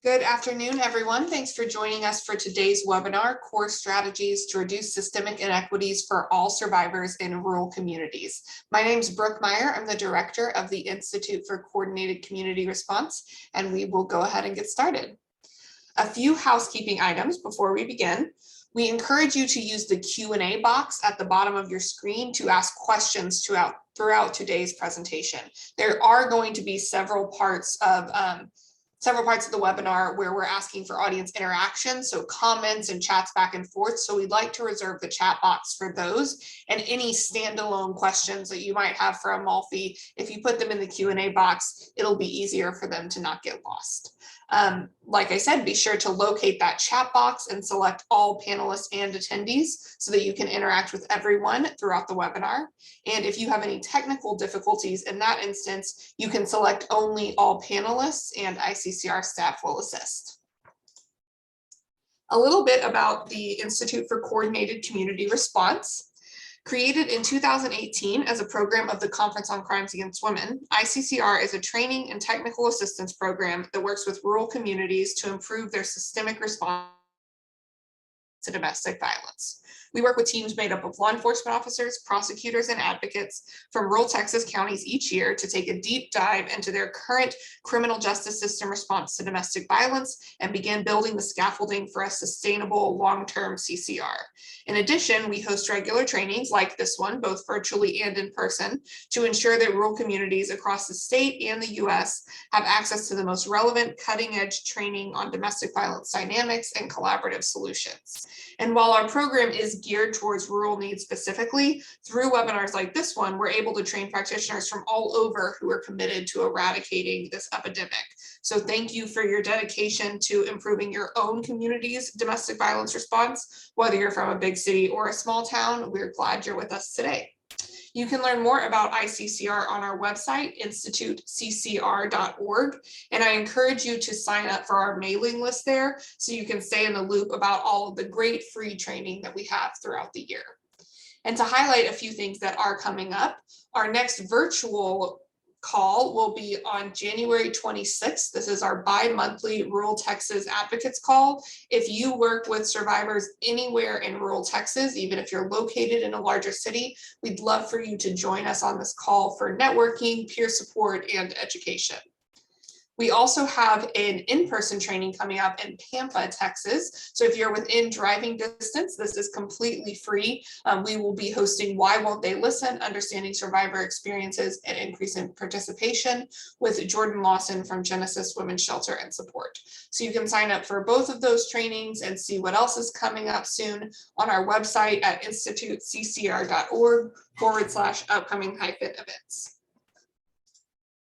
Good afternoon, everyone. Thanks for joining us for today's webinar, Core Strategies to Reduce Systemic Inequities for All Survivors in Rural Communities. My name is Brooke Meyer. I'm the director of the Institute for Coordinated Community Response, and we will go ahead and get started. A few housekeeping items before we begin. We encourage you to use the Q&A box at the bottom of your screen to ask questions throughout today's presentation. There are going to be several parts of the webinar where we're asking for audience interaction, so comments and chats back and forth. So we'd like to reserve the chat box for those, and any standalone questions that you might have for Amalfi, if you put them in the Q&A box, it'll be easier for them to not get lost. Like I said, be sure to locate that chat box and select all panelists and attendees so that you can interact with everyone throughout the webinar. And if you have any technical difficulties in that instance, you can select only all panelists and ICCR staff will assist. A little bit about the Institute for Coordinated Community Response. Created in 2018 as a program of the Conference on Crimes Against Women, ICCR is a training and technical assistance program that works with rural communities to improve their systemic response to domestic violence. We work with teams made up of law enforcement officers, prosecutors, and advocates from rural Texas counties each year to take a deep dive into their current criminal justice system response to domestic violence and begin building the scaffolding for a sustainable long-term CCR. In addition, we host regular trainings like this one, both virtually and in person, to ensure that rural communities across the state and the US have access to the most relevant cutting-edge training on domestic violence dynamics and collaborative solutions. And while our program is geared towards rural needs specifically, through webinars like this one, we're able to train practitioners from all over who are committed to eradicating this epidemic. So thank you for your dedication to improving your own community's domestic violence response, whether you're from a big city or a small town. We're glad you're with us today. You can learn more about ICCR on our website, instituteccr.org, and I encourage you to sign up for our mailing list there so you can stay in the loop about all of the great free training that we have throughout the year. And to highlight a few things that are coming up, our next virtual call will be on January 26th. This is our bi-monthly Rural Texas Advocates call. If you work with survivors anywhere in rural Texas, even if you're located in a larger city, we'd love for you to join us on this call for networking, peer support, and education. We also have an in-person training coming up in Pampa, Texas. So if you're within driving distance, this is completely free. We will be hosting Why Won't They Listen? Understanding Survivor Experiences and Increasing Participation with Jordan Lawson from Genesis Women's Shelter and Support. So you can sign up for both of those trainings and see what else is coming up soon on our website at instituteccr.org/upcoming-events.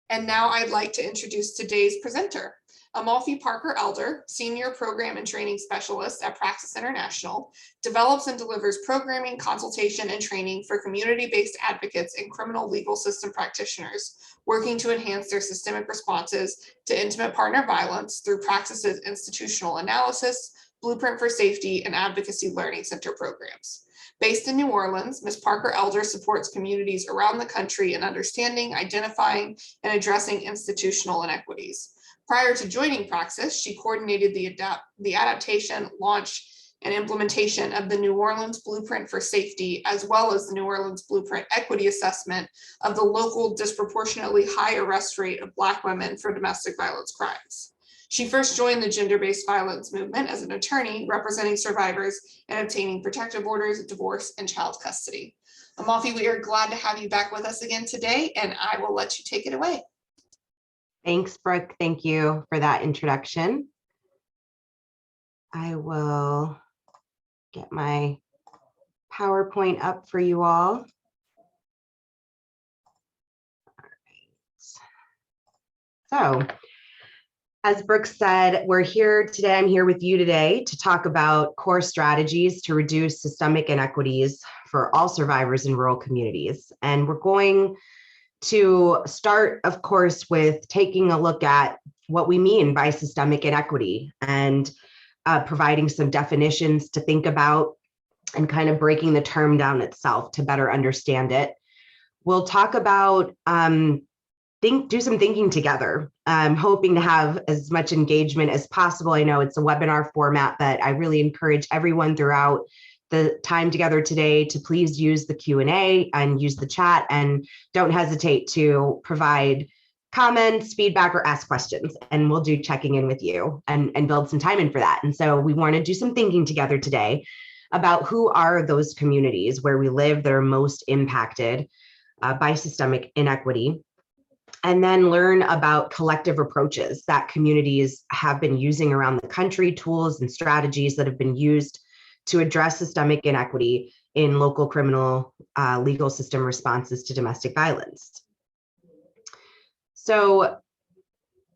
And now I'd like to introduce today's presenter, Amalfi Parker-Elder, Senior Program and Training Specialist at Praxis International, develops and delivers programming, consultation, and training for community-based advocates and criminal legal system practitioners, working to enhance their systemic responses to intimate partner violence through Praxis's institutional analysis, Blueprint for Safety, and Advocacy Learning Center programs. Based in New Orleans, Ms. Parker-Elder supports communities around the country in understanding, identifying, and addressing institutional inequities. Prior to joining Praxis, she coordinated the adaptation, launch, and implementation of the New Orleans Blueprint for Safety, as well as the New Orleans Blueprint Equity Assessment of the local disproportionately high arrest rate of Black women for domestic violence crimes. She first joined the gender-based violence movement as an attorney representing survivors and obtaining protective orders, divorce, and child custody. Amalfi, we are glad to have you back with us again today, and I will let you take it away. Thanks, Brooke. Thank you for that introduction. I will get my PowerPoint up for you all. All right. So, as Brooke said, we're here today. I'm here with you today to talk about core strategies to reduce systemic inequities for all survivors in rural communities. And we're going to start, of course, with taking a look at what we mean by systemic inequity and providing some definitions to think about and kind of breaking the term down itself to better understand it. We'll talk about do some thinking together. I'm hoping to have as much engagement as possible. I know it's a webinar format, but I really encourage everyone throughout the time together today to please use the Q&A and use the chat, and don't hesitate to provide comments, feedback, or ask questions, and we'll do checking in with you and build some time in for that. And so we want to do some thinking together today about who are those communities where we live that are most impacted by systemic inequity, and then learn about collective approaches that communities have been using around the country, tools and strategies that have been used to address systemic inequity in local criminal legal system responses to domestic violence. So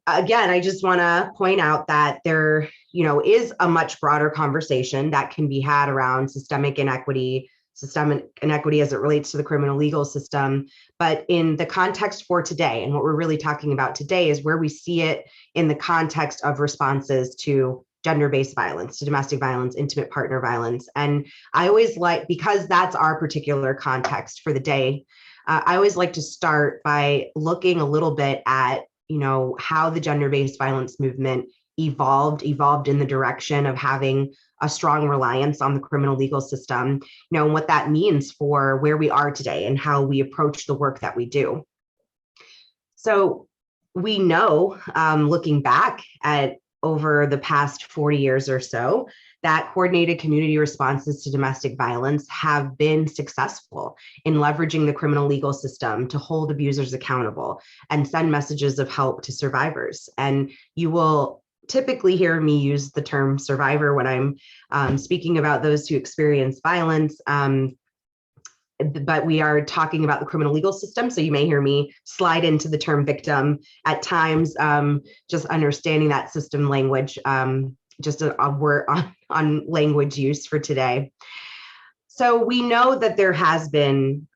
again, I just want to point out that there, is a much broader conversation that can be had around systemic inequity as it relates to the criminal legal system. But in the context for today, and what we're really talking about today, is where we see it in the context of responses to gender-based violence, to domestic violence, intimate partner violence. And I always like, because that's our particular context for the day, I always like to start by looking a little bit at, how the gender-based violence movement evolved in the direction of having a strong reliance on the criminal legal system, and what that means for where we are today and how we approach the work that we do. So we know, looking back at over the past 40 years or so, that coordinated community responses to domestic violence have been successful in leveraging the criminal legal system to hold abusers accountable and send messages of help to survivors. And you will typically hear me use the term survivor when I'm speaking about those who experience violence. But we are talking about the criminal legal system. So you may hear me slide into the term victim at times, just understanding that system language, just a word on language use for today. So we know that there has been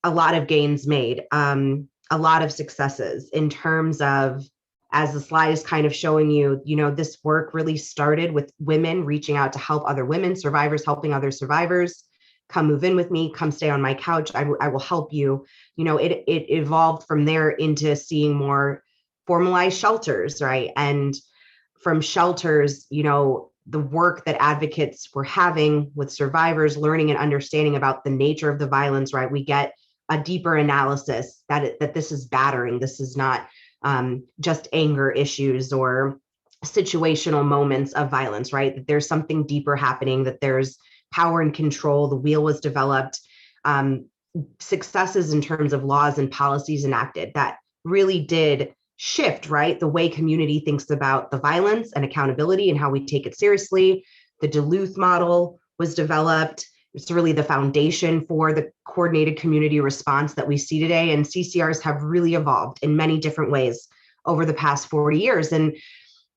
a lot of gains made, a lot of successes in terms of, as the slide is kind of showing you, this work really started with women reaching out to help other women, survivors helping other survivors. Come move in with me, come stay on my couch, I will help you. It evolved from there into seeing more formalized shelters, right? And from shelters, the work that advocates were having with survivors, learning and understanding about the nature of the violence, right? We get a deeper analysis that this is battering. This is not just anger issues or situational moments of violence, right? That there's something deeper happening, that there's power and control. The wheel was developed, successes in terms of laws and policies enacted that really did shift, right? The way community thinks about the violence and accountability and how we take it seriously. The Duluth model was developed. It's really the foundation for the coordinated community response that we see today. And CCRs have really evolved in many different ways over the past 40 years. And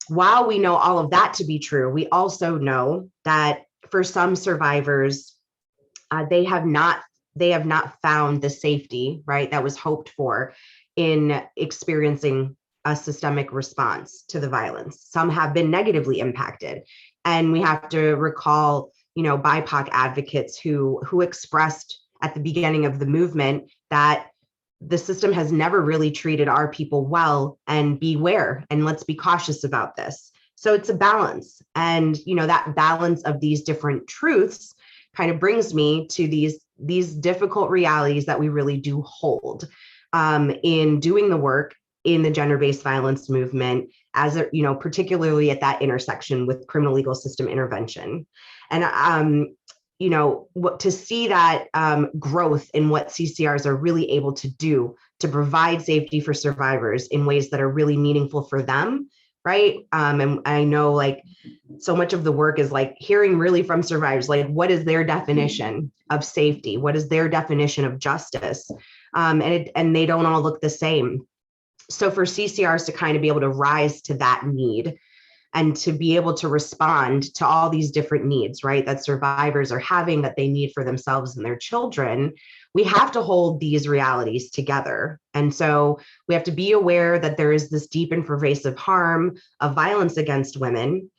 while we know all of that to be true, we also know that for some survivors, they have not found the safety, right, that was hoped for in experiencing a systemic response to the violence. Some have been negatively impacted. And we have to recall, BIPOC advocates who expressed at the beginning of the movement that the system has never really treated our people well, and beware, and let's be cautious about this. So it's a balance. And, that balance of these different truths kind of brings me to these difficult realities that we really do hold in doing the work in the gender-based violence movement, as particularly at that intersection with criminal legal system intervention. And to see that growth in what CCRs are really able to do to provide safety for survivors in ways that are really meaningful for them, right? And I know so much of the work is hearing really from survivors, what is their definition of safety? What is their definition of justice? And they don't all look the same. So for CCRs to kind of be able to rise to that need and to be able to respond to all these different needs, right, that survivors are having, that they need for themselves and their children, we have to hold these realities together. And so we have to be aware that there is this deep and pervasive harm of violence against women.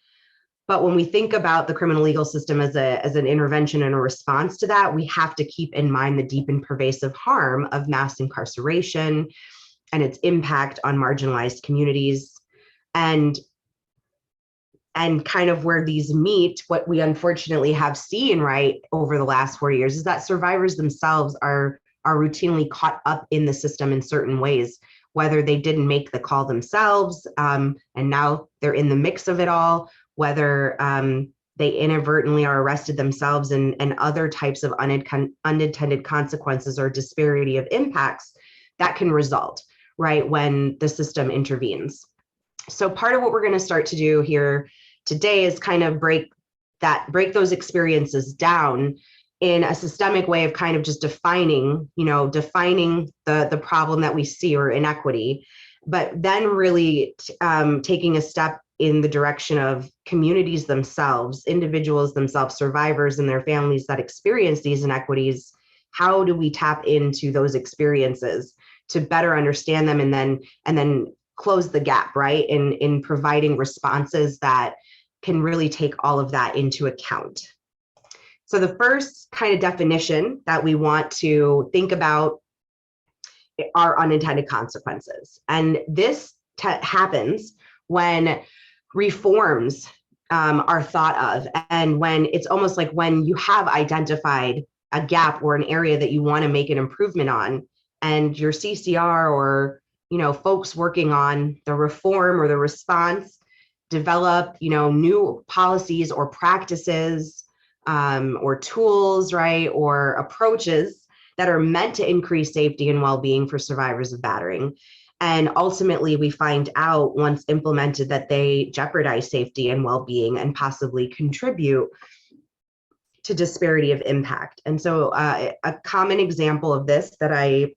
But when we think about the criminal legal system as an intervention and a response to that, we have to keep in mind the deep and pervasive harm of mass incarceration, and its impact on marginalized communities. And kind of where these meet, what we unfortunately have seen right over the last 4 years is that survivors themselves are routinely caught up in the system in certain ways, whether they didn't make the call themselves, and now they're in the mix of it all, whether they inadvertently are arrested themselves, and other types of unintended consequences or disparity of impacts that can result, right, when the system intervenes. So part of what we're going to start to do here today is kind of break those experiences down in a systemic way of kind of just defining the problem that we see, or inequity, but then really taking a step in the direction of communities themselves, individuals themselves, survivors and their families that experience these inequities. How do we tap into those experiences to better understand them, and then close the gap, right, in providing responses that can really take all of that into account. So the first kind of definition that we want to think about are unintended consequences. And this happens when reforms are thought of, and when it's almost like when you have identified a gap or an area that you want to make an improvement on, and your CCR or folks working on the reform or the response develop new policies or practices, or tools, right, or approaches that are meant to increase safety and well-being for survivors of battering. And ultimately, we find out once implemented that they jeopardize safety and well-being and possibly contribute to disparity of impact. And so a common example of this that I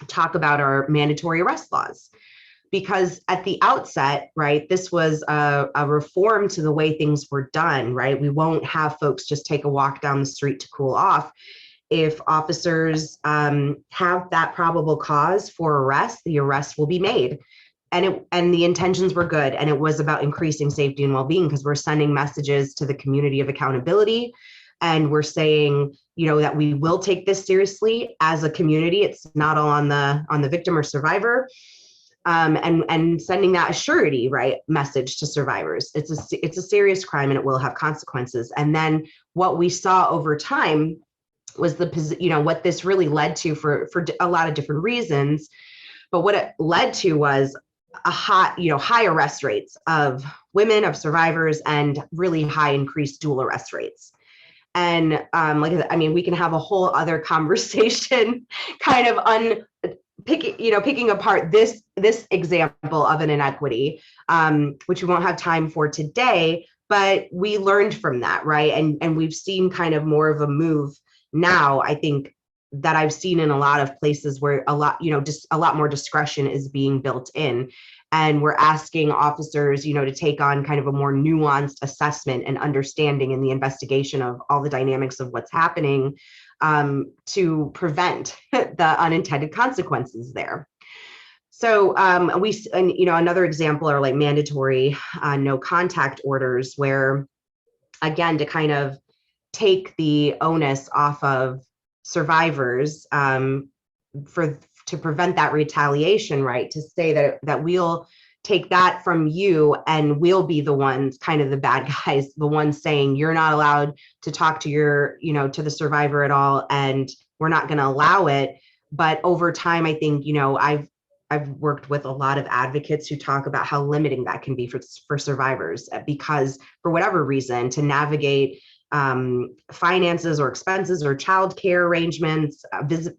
talk about are mandatory arrest laws. Because at the outset, right, this was a reform to the way things were done, right? We won't have folks just take a walk down the street to cool off. If officers have that probable cause for arrest, the arrest will be made. And the intentions were good, and it was about increasing safety and well-being, because we're sending messages to the community of accountability, and we're saying, that we will take this seriously as a community. It's not all on the victim or survivor. And sending that surety, right, message to survivors. It's a serious crime, and it will have consequences. And then what we saw over time was what this really led to for a lot of different reasons. But what it led to was high arrest rates of women, of survivors, and really high increased dual arrest rates. And we can have a whole other conversation kind of picking apart this example of an inequity, which we won't have time for today, but we learned from that, right? And we've seen kind of more of a move now, I think, that I've seen in a lot of places where just a lot more discretion is being built in. And we're asking officers, to take on kind of a more nuanced assessment and understanding in the investigation of all the dynamics of what's happening, to prevent the unintended consequences there. So another example are like mandatory no contact orders, where, again, to kind of take the onus off of survivors, to prevent that retaliation, right? To say that we'll take that from you, and we'll be the ones, kind of the bad guys, the ones saying you're not allowed to talk to to the survivor at all, and we're not going to allow it. But over time, I think, I've worked with a lot of advocates who talk about how limiting that can be for survivors, because for whatever reason, to navigate finances or expenses or childcare arrangements,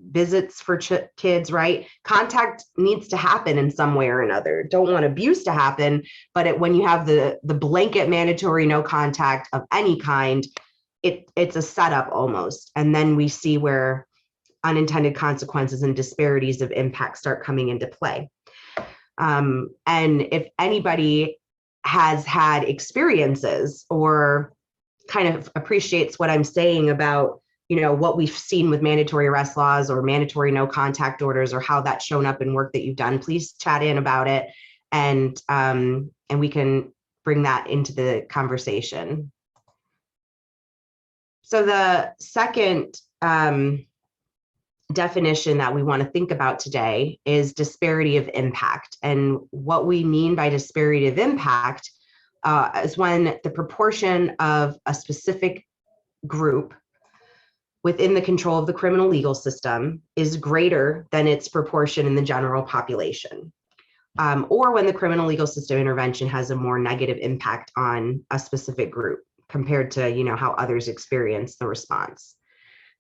visits for kids, right? Contact needs to happen in some way or another. Don't want abuse to happen, but when you have the blanket mandatory no contact of any kind, it's a setup almost. And then we see where unintended consequences and disparities of impact start coming into play. And if anybody has had experiences or kind of appreciates what I'm saying about, what we've seen with mandatory arrest laws or mandatory no contact orders, or how that's shown up in work that you've done, please chat in about it, and we can bring that into the conversation. So the second definition that we want to think about today is disparity of impact. And what we mean by disparity of impact is when the proportion of a specific group within the control of the criminal legal system is greater than its proportion in the general population, or when the criminal legal system intervention has a more negative impact on a specific group compared to, how others experience the response.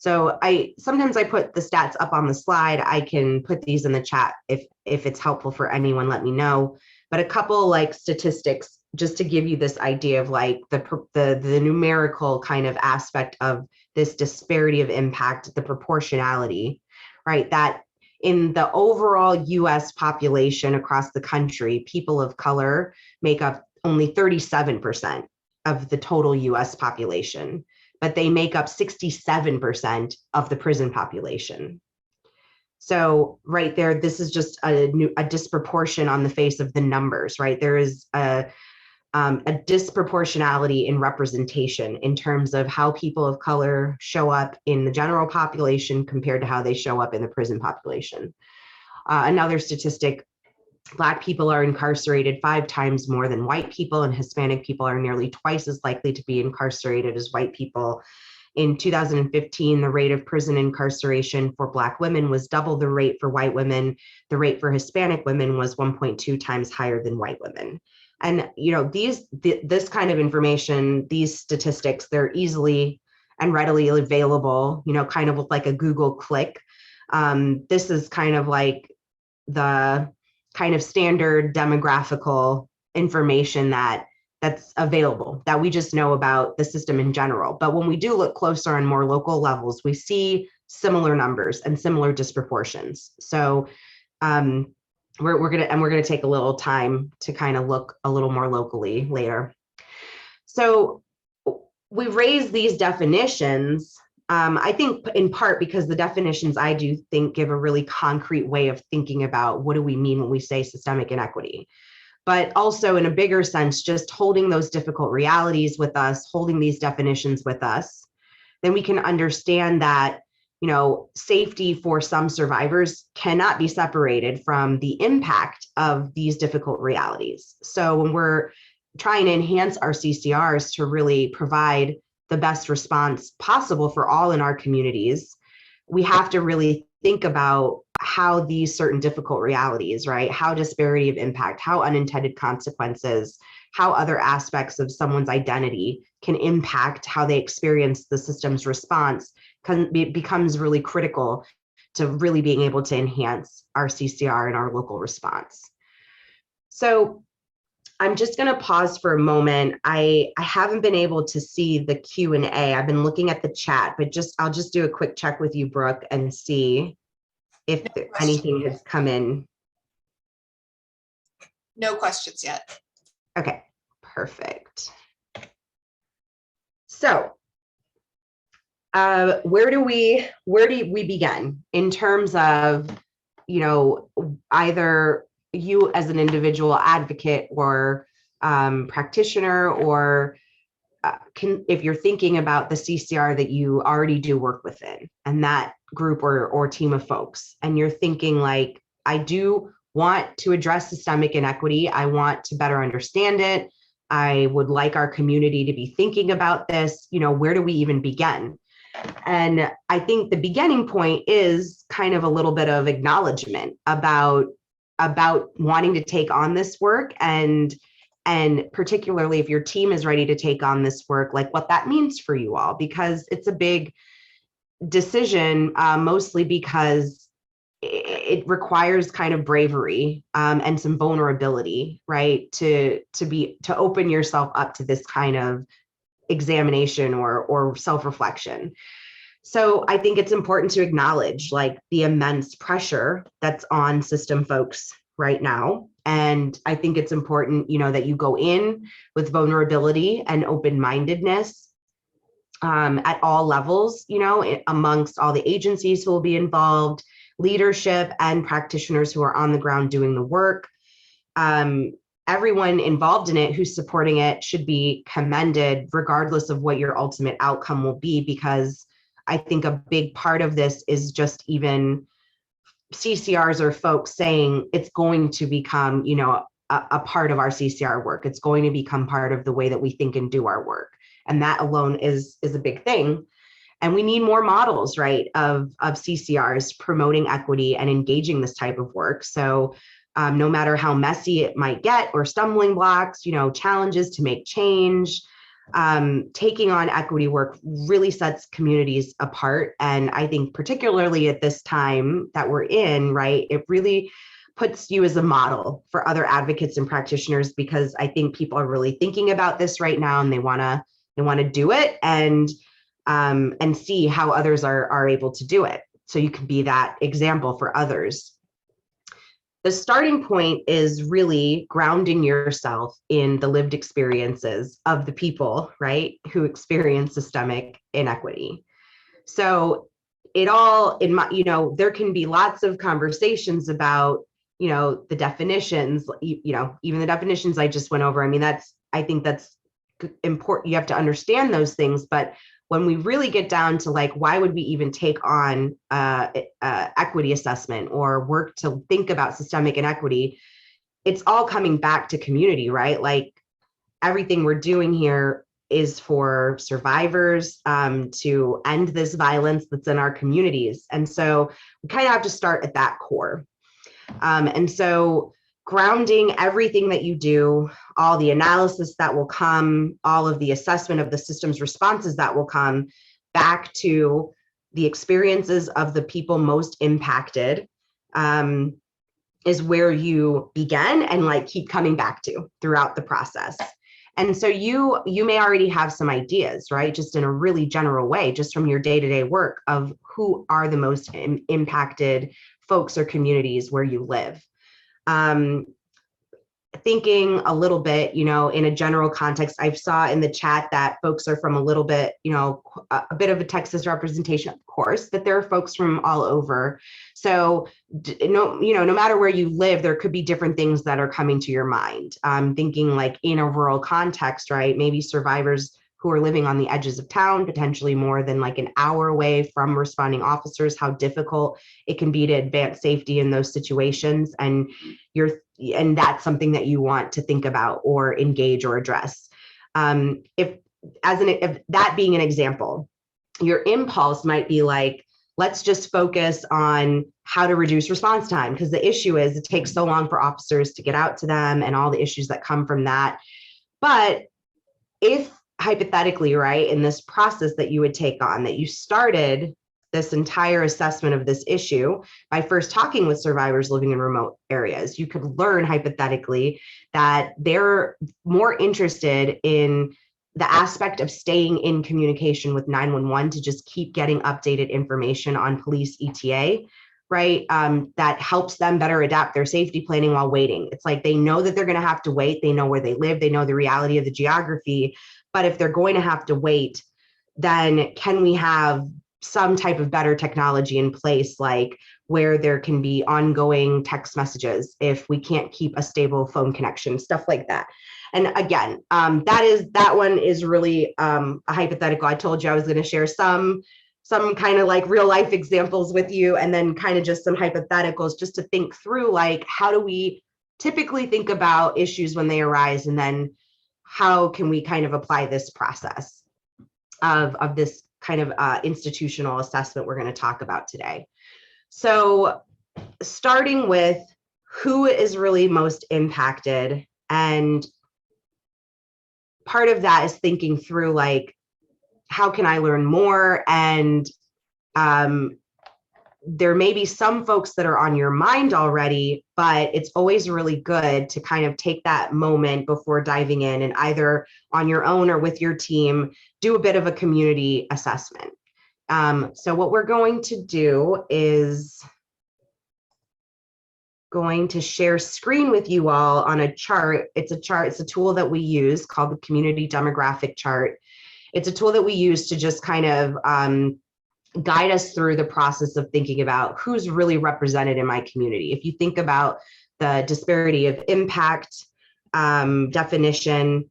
So sometimes I put the stats up on the slide. I can put these in the chat if it's helpful for anyone, let me know. But a couple statistics just to give you this idea of the numerical kind of aspect of this disparity of impact, the proportionality, right? That in the overall US population across the country, people of color make up only 37% of the total US population, but they make up 67% of the prison population. So right there, this is just a disproportion on the face of the numbers, right? There is a disproportionality in representation in terms of how people of color show up in the general population compared to how they show up in the prison population. Another statistic, Black people are incarcerated 5 times more than white people, and Hispanic people are nearly twice as likely to be incarcerated as white people. In 2015, the rate of prison incarceration for Black women was double the rate for white women. The rate for Hispanic women was 1.2 times higher than white women. And this kind of information, these statistics, they're easily and readily available, kind of with like a Google click. This is kind of like the kind of standard demographical information that's available, that we just know about the system in general. But when we do look closer on more local levels, we see similar numbers and similar disproportions. So we're gonna take a little time to kind of look a little more locally later. So we raise these definitions, I think in part because the definitions I do think give a really concrete way of thinking about what do we mean when we say systemic inequity. But also in a bigger sense, just holding those difficult realities with us, holding these definitions with us, then we can understand that, safety for some survivors cannot be separated from the impact of these difficult realities. So when we're trying to enhance our CCRs to really provide the best response possible for all in our communities, we have to really think about how these certain difficult realities, right? How disparity of impact, how unintended consequences, how other aspects of someone's identity can impact how they experience the system's response becomes really critical to really being able to enhance our CCR and our local response. So I'm just going to pause for a moment. I haven't been able to see the Q&A. I've been looking at the chat, but I'll just do a quick check with you, Brooke, and see if anything has come in. No questions yet. Okay, perfect. So where do we begin in terms of, either you as an individual advocate or practitioner, or if you're thinking about the CCR that you already do work within and that group or team of folks, and you're thinking like, I do want to address systemic inequity. I want to better understand it. I would like our community to be thinking about this. Where do we even begin? And I think the beginning point is kind of a little bit of acknowledgement about wanting to take on this work, and particularly if your team is ready to take on this work, like what that means for you all, because it's a big decision, mostly because it requires kind of bravery and some vulnerability, right? To open yourself up to this kind of examination or self-reflection. So I think it's important to acknowledge like the immense pressure that's on system folks right now. And I think it's important, that you go in with vulnerability and open-mindedness at all levels, amongst all the agencies who will be involved, leadership and practitioners who are on the ground doing the work. Everyone involved in it who's supporting it should be commended regardless of what your ultimate outcome will be, because I think a big part of this is just even CCRs or folks saying it's going to become, a part of our CCR work. It's going to become part of the way that we think and do our work. And that alone is a big thing. And we need more models, right, of CCRs promoting equity and engaging this type of work. So no matter how messy it might get or stumbling blocks, challenges to make change, taking on equity work really sets communities apart. And I think particularly at this time that we're in, right, it really puts you as a model for other advocates and practitioners, because I think people are really thinking about this right now and they want to do it and see how others are able to do it. So you can be that example for others. The starting point is really grounding yourself in the lived experiences of the people, right, who experience systemic inequity. So it all there can be lots of conversations about, the definitions, even the definitions I just went over. I mean, I think that's important. You have to understand those things, but when we really get down to like, why would we even take on equity assessment or work to think about systemic inequity? It's all coming back to community, right? Like everything we're doing here is for survivors to end this violence that's in our communities. And so we kind of have to start at that core. And so grounding everything that you do, all the analysis that will come, all of the assessment of the system's responses that will come back to the experiences of the people most impacted, is where you begin and like keep coming back to throughout the process. And so you may already have some ideas, right? Just in a really general way, just from your day-to-day work of who are the most impacted folks or communities where you live. Thinking a little bit, in a general context, I saw in the chat that folks are from a little bit, a bit of a Texas representation, of course, but there are folks from all over. So, no matter where you live, there could be different things that are coming to your mind. Thinking like in a rural context, right? Maybe survivors who are living on the edges of town, potentially more than like an hour away from responding officers, how difficult it can be to advance safety in those situations. And that's something that you want to think about or engage or address. If that being an example, your impulse might be like, let's just focus on how to reduce response time, because the issue is it takes so long for officers to get out to them and all the issues that come from that. But if hypothetically, right, in this process that you would take on, that you started this entire assessment of this issue by first talking with survivors living in remote areas, you could learn hypothetically that they're more interested in the aspect of staying in communication with 911 to just keep getting updated information on police ETA, right? That helps them better adapt their safety planning while waiting. It's like they know that they're going to have to wait. They know where they live. They know the reality of the geography. But if they're going to have to wait, then can we have some type of better technology in place, like where there can be ongoing text messages if we can't keep a stable phone connection, stuff like that. And again, that one is really a hypothetical. I told you I was going to share some kind of like real life examples with you, and then kind of just some hypotheticals just to think through, like, how do we typically think about issues when they arise, and then how can we kind of apply this process of this kind of institutional assessment we're going to talk about today. So starting with who is really most impacted, and part of that is thinking through, like, how can I learn more? And there may be some folks that are on your mind already, but it's always really good to kind of take that moment before diving in and either on your own or with your team, do a bit of a community assessment. So what we're going to do is going to share screen with you all on a chart. It's a tool that we use called the Community Demographic Chart. It's a tool that we use to just kind of guide us through the process of thinking about who's really represented in my community. If you think about the disparity of impact definition,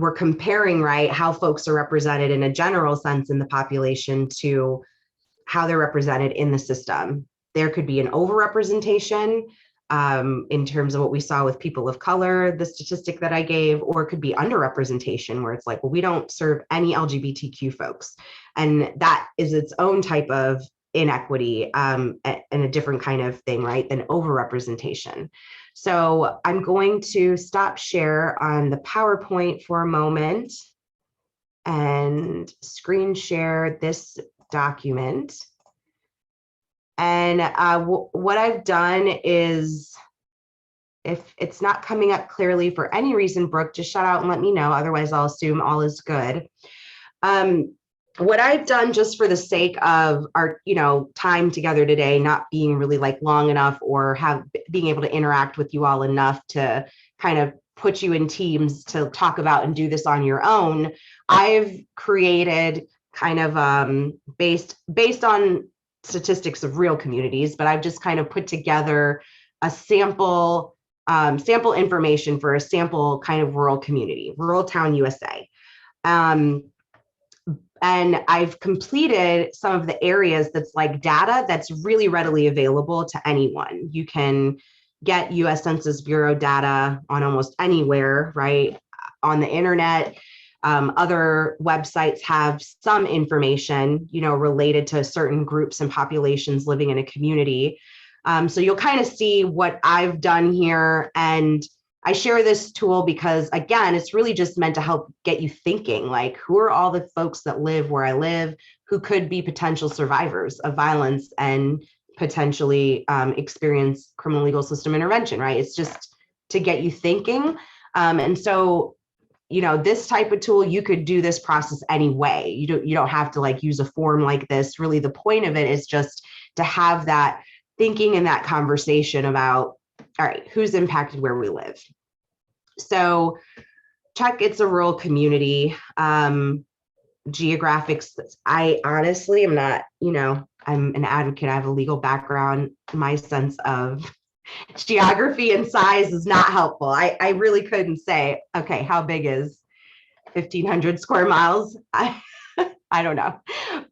we're comparing, right, how folks are represented in a general sense in the population to how they're represented in the system. There could be an overrepresentation in terms of what we saw with people of color, the statistic that I gave, or it could be underrepresentation where it's like, well, we don't serve any LGBTQ folks. And that is its own type of inequity and a different kind of thing, right, than overrepresentation. So I'm going to stop share on the PowerPoint for a moment and screen share this document. And what I've done is, if it's not coming up clearly for any reason, Brooke, just shout out and let me know. Otherwise, I'll assume all is good. What I've done, just for the sake of our, time together today, not being really like long enough or being able to interact with you all enough to kind of put you in teams to talk about and do this on your own, I've created kind of based on statistics of real communities, but I've just kind of put together a sample information for a sample kind of rural community, rural town USA. And I've completed some of the areas that's like data that's really readily available to anyone. You can get US Census Bureau data on almost anywhere, right, on the internet. Other websites have some information, related to certain groups and populations living in a community. So you'll kind of see what I've done here. And I share this tool because, again, it's really just meant to help get you thinking, like, who are all the folks that live where I live, who could be potential survivors of violence and potentially experience criminal legal system intervention, right? It's just to get you thinking. And so, this type of tool, you could do this process anyway. You don't have to like use a form like this. Really, the point of it is just to have that thinking and that conversation about, all right, who's impacted where we live. So check, it's a rural community. Geographics, I honestly am not, I'm an advocate. I have a legal background. My sense of geography and size is not helpful. I really couldn't say, okay, how big is 1,500 square miles? I don't know.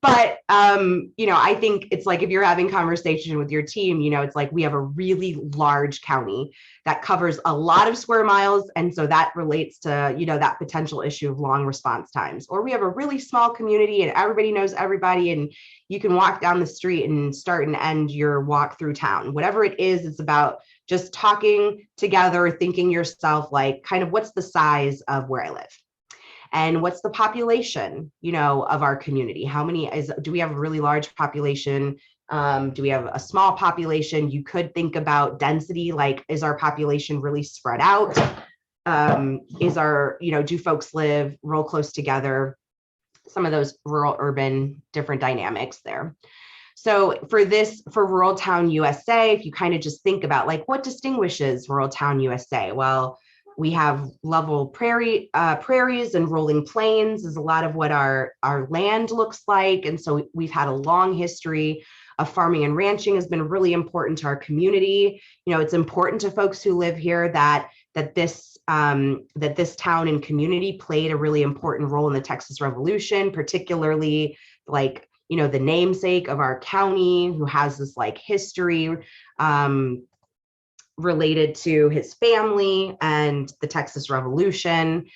But, I think it's like, if you're having conversation with your team, it's like, we have a really large county that covers a lot of square miles. And so that relates to, that potential issue of long response times. Or we have a really small community and everybody knows everybody, and you can walk down the street and start and end your walk through town. Whatever it is, it's about just talking together, thinking yourself, like, kind of what's the size of where I live? And what's the population, of our community? Do we have a really large population? Do we have a small population? You could think about density, like, is our population really spread out? Do folks live real close together? Some of those rural urban different dynamics there. So for Rural Town USA, if you kind of just think about, like, what distinguishes Rural Town USA? Well, we have level prairies and rolling plains is a lot of what our land looks like. And so we've had a long history of farming and ranching has been really important to our community. It's important to folks who live here that this town and community played a really important role in the Texas Revolution, particularly like, the namesake of our county, who has this like history related to his family and the Texas Revolution.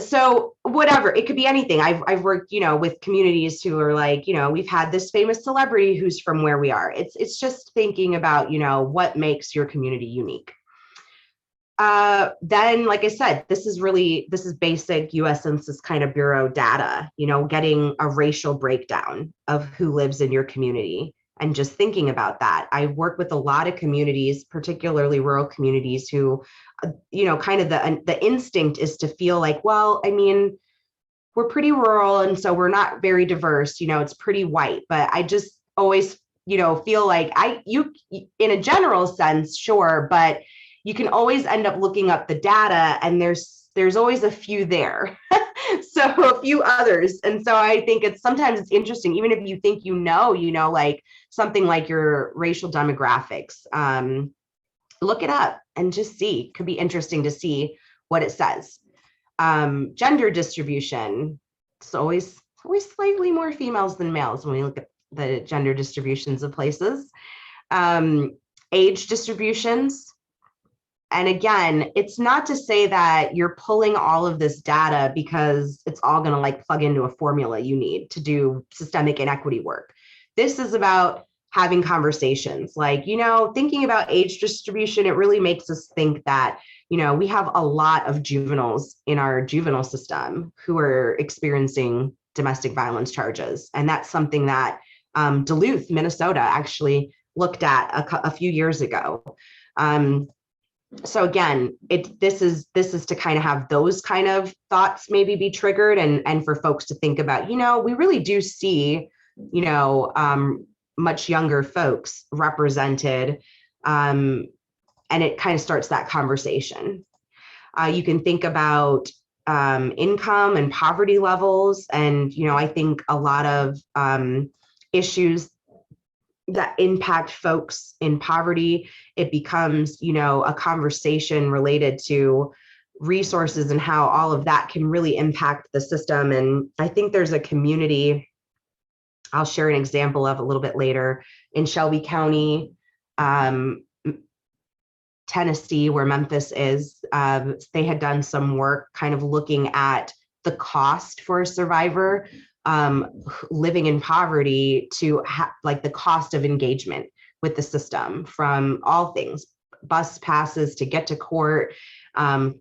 So whatever, it could be anything. I've worked, with communities who are like, we've had this famous celebrity who's from where we are. It's just thinking about, what makes your community unique. Then, like I said, this is basic US Census kind of Bureau data, getting a racial breakdown of who lives in your community. And just thinking about that. I work with a lot of communities, particularly rural communities, who, kind of the instinct is to feel like, well, I mean, we're pretty rural, and so we're not very diverse, it's pretty white. But I just always, feel like in a general sense, sure, but you can always end up looking up the data, and there's always a few there. So a few others. And so I think sometimes it's interesting, even if you think, like something like your racial demographics, look it up and just see. Could be interesting to see what it says. Gender distribution, it's always slightly more females than males when we look at the gender distributions of places. Age distributions. And again, it's not to say that you're pulling all of this data because it's all going to like plug into a formula you need to do systemic inequity work. This is about having conversations like, thinking about age distribution. It really makes us think that, we have a lot of juveniles in our juvenile system who are experiencing domestic violence charges. And that's something that Duluth, Minnesota actually looked at a few years ago. So again, this is to kind of have those kind of thoughts maybe be triggered and for folks to think about, we really do see, much younger folks represented, and it kind of starts that conversation. You can think about income and poverty levels, and I think a lot of issues that impact folks in poverty, it becomes, a conversation related to resources and how all of that can really impact the system. And I think there's a community I'll share an example of a little bit later in Shelby County, Tennessee, where Memphis is. They had done some work kind of looking at the cost for a survivor living in poverty to like the cost of engagement with the system, from all things, bus passes to get to court,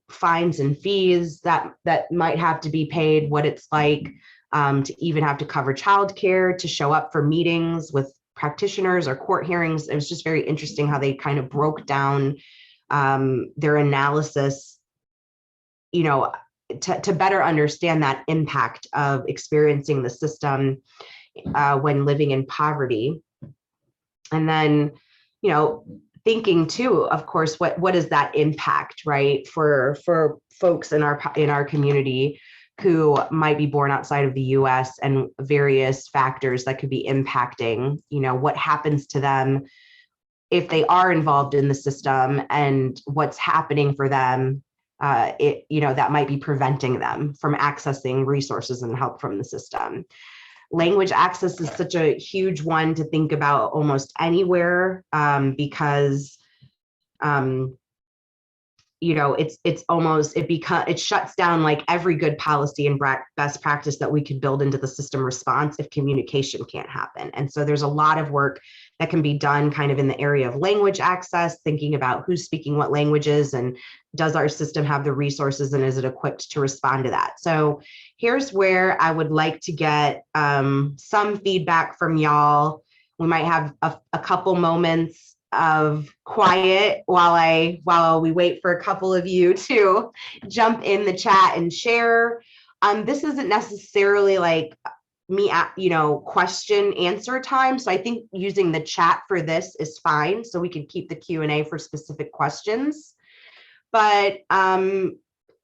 fines and fees that might have to be paid, what it's like to even have to cover childcare, to show up for meetings with practitioners or court hearings. It was just very interesting how they kind of broke down their analysis, to better understand that impact of experiencing the system when living in poverty. And then, thinking too, of course, what is that impact, right, for folks in our community who might be born outside of the US, and various factors that could be impacting, what happens to them if they are involved in the system, and what's happening for them, that might be preventing them from accessing resources and help from the system. Language access is such a huge one to think about almost anywhere, because it's almost, it shuts down like every good policy and best practice that we could build into the system response if communication can't happen. And so there's a lot of work that can be done kind of in the area of language access, thinking about who's speaking what languages, and does our system have the resources, and is it equipped to respond to that? So here's where I would like to get some feedback from y'all. We might have a couple moments of quiet while we wait for a couple of you to jump in the chat and share. This isn't necessarily like me at, question answer time. So I think using the chat for this is fine. So we can keep the Q&A for specific questions. But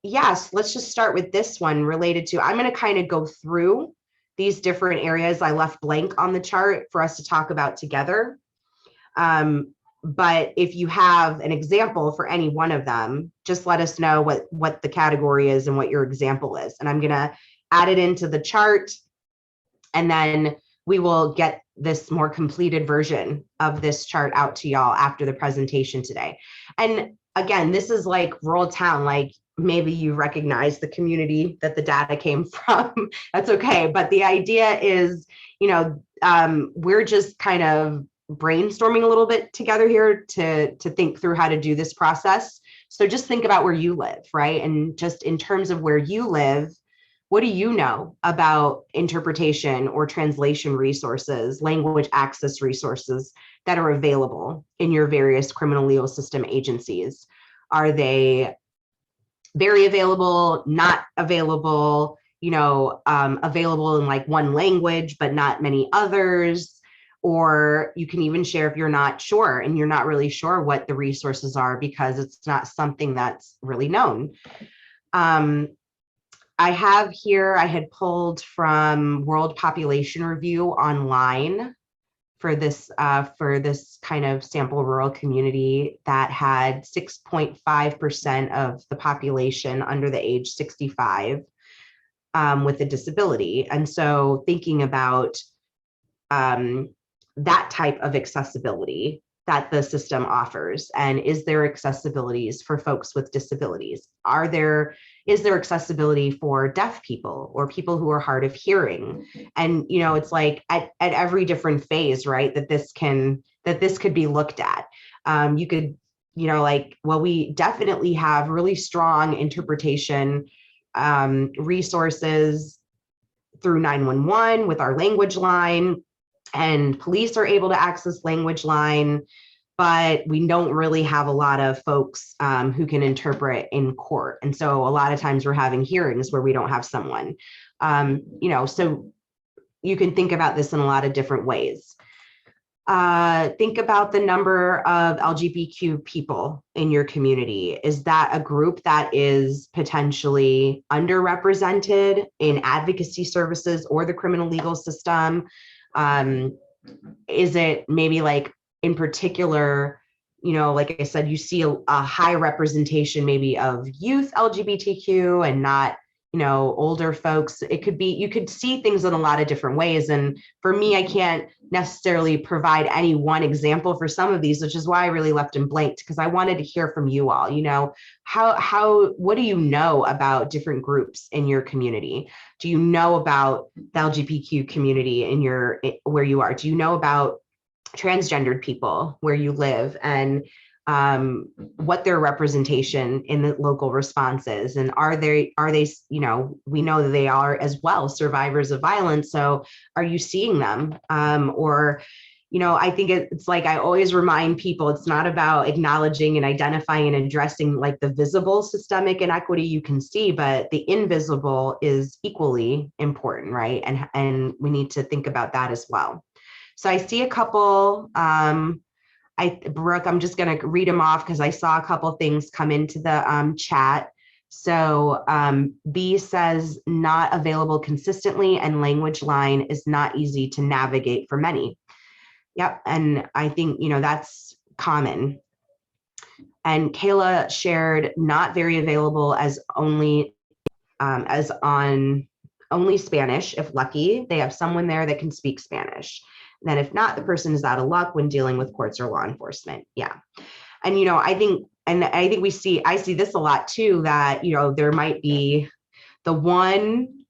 yes, let's just start with this one related to, I'm going to kind of go through these different areas I left blank on the chart for us to talk about together. But if you have an example for any one of them, just let us know what the category is and what your example is. And I'm going to add it into the chart, and then we will get this more completed version of this chart out to y'all after the presentation today. And again, this is like rural town, like maybe you recognize the community that the data came from. That's okay. But the idea is, we're just kind of brainstorming a little bit together here to think through how to do this process. So just think about where you live, right? And just in terms of where you live, what do you know about interpretation or translation resources, language access resources that are available in your various criminal legal system agencies? Are they very available, not available, available in like one language, but not many others? Or you can even share if you're not sure and you're not really sure what the resources are because it's not something that's really known. I have here, I had pulled from World Population Review online for this kind of sample rural community that had 6.5% of the population under the age 65 with a disability. And so thinking about that type of accessibility that the system offers, and is there accessibilities for folks with disabilities? Is there accessibility for deaf people or people who are hard of hearing? And it's like at every different phase, right, that this could be looked at. You could, we definitely have really strong interpretation resources through 911 with our language line, and police are able to access language line, but we don't really have a lot of folks who can interpret in court. And so a lot of times we're having hearings where we don't have someone, so you can think about this in a lot of different ways. Think about the number of LGBTQ people in your community. Is that a group that is potentially underrepresented in advocacy services or the criminal legal system? Is it maybe like in particular, like I said, you see a high representation maybe of youth LGBTQ and not, older folks? It could be, you could see things in a lot of different ways. And for me, I can't necessarily provide any one example for some of these, which is why I really left them blank, because I wanted to hear from you all. What do you know about different groups in your community? Do you know about the LGBTQ community where you are? Do you know about transgendered people where you live, and what their representation in the local response is? And are they, we know that they are as well survivors of violence. So are you seeing them? I think it's like, I always remind people, it's not about acknowledging and identifying and addressing like the visible systemic inequity you can see, but the invisible is equally important, right? And we need to think about that as well. So I see a couple, Brooke, I'm just going to read them off because I saw a couple things come into the chat. So B says, not available consistently, and language line is not easy to navigate for many. Yep. And I think, that's common. And Kayla shared, not very available as on only Spanish. If lucky, they have someone there that can speak Spanish. Then if not, the person is out of luck when dealing with courts or law enforcement. Yeah. And, I think I see this a lot too, that, there might be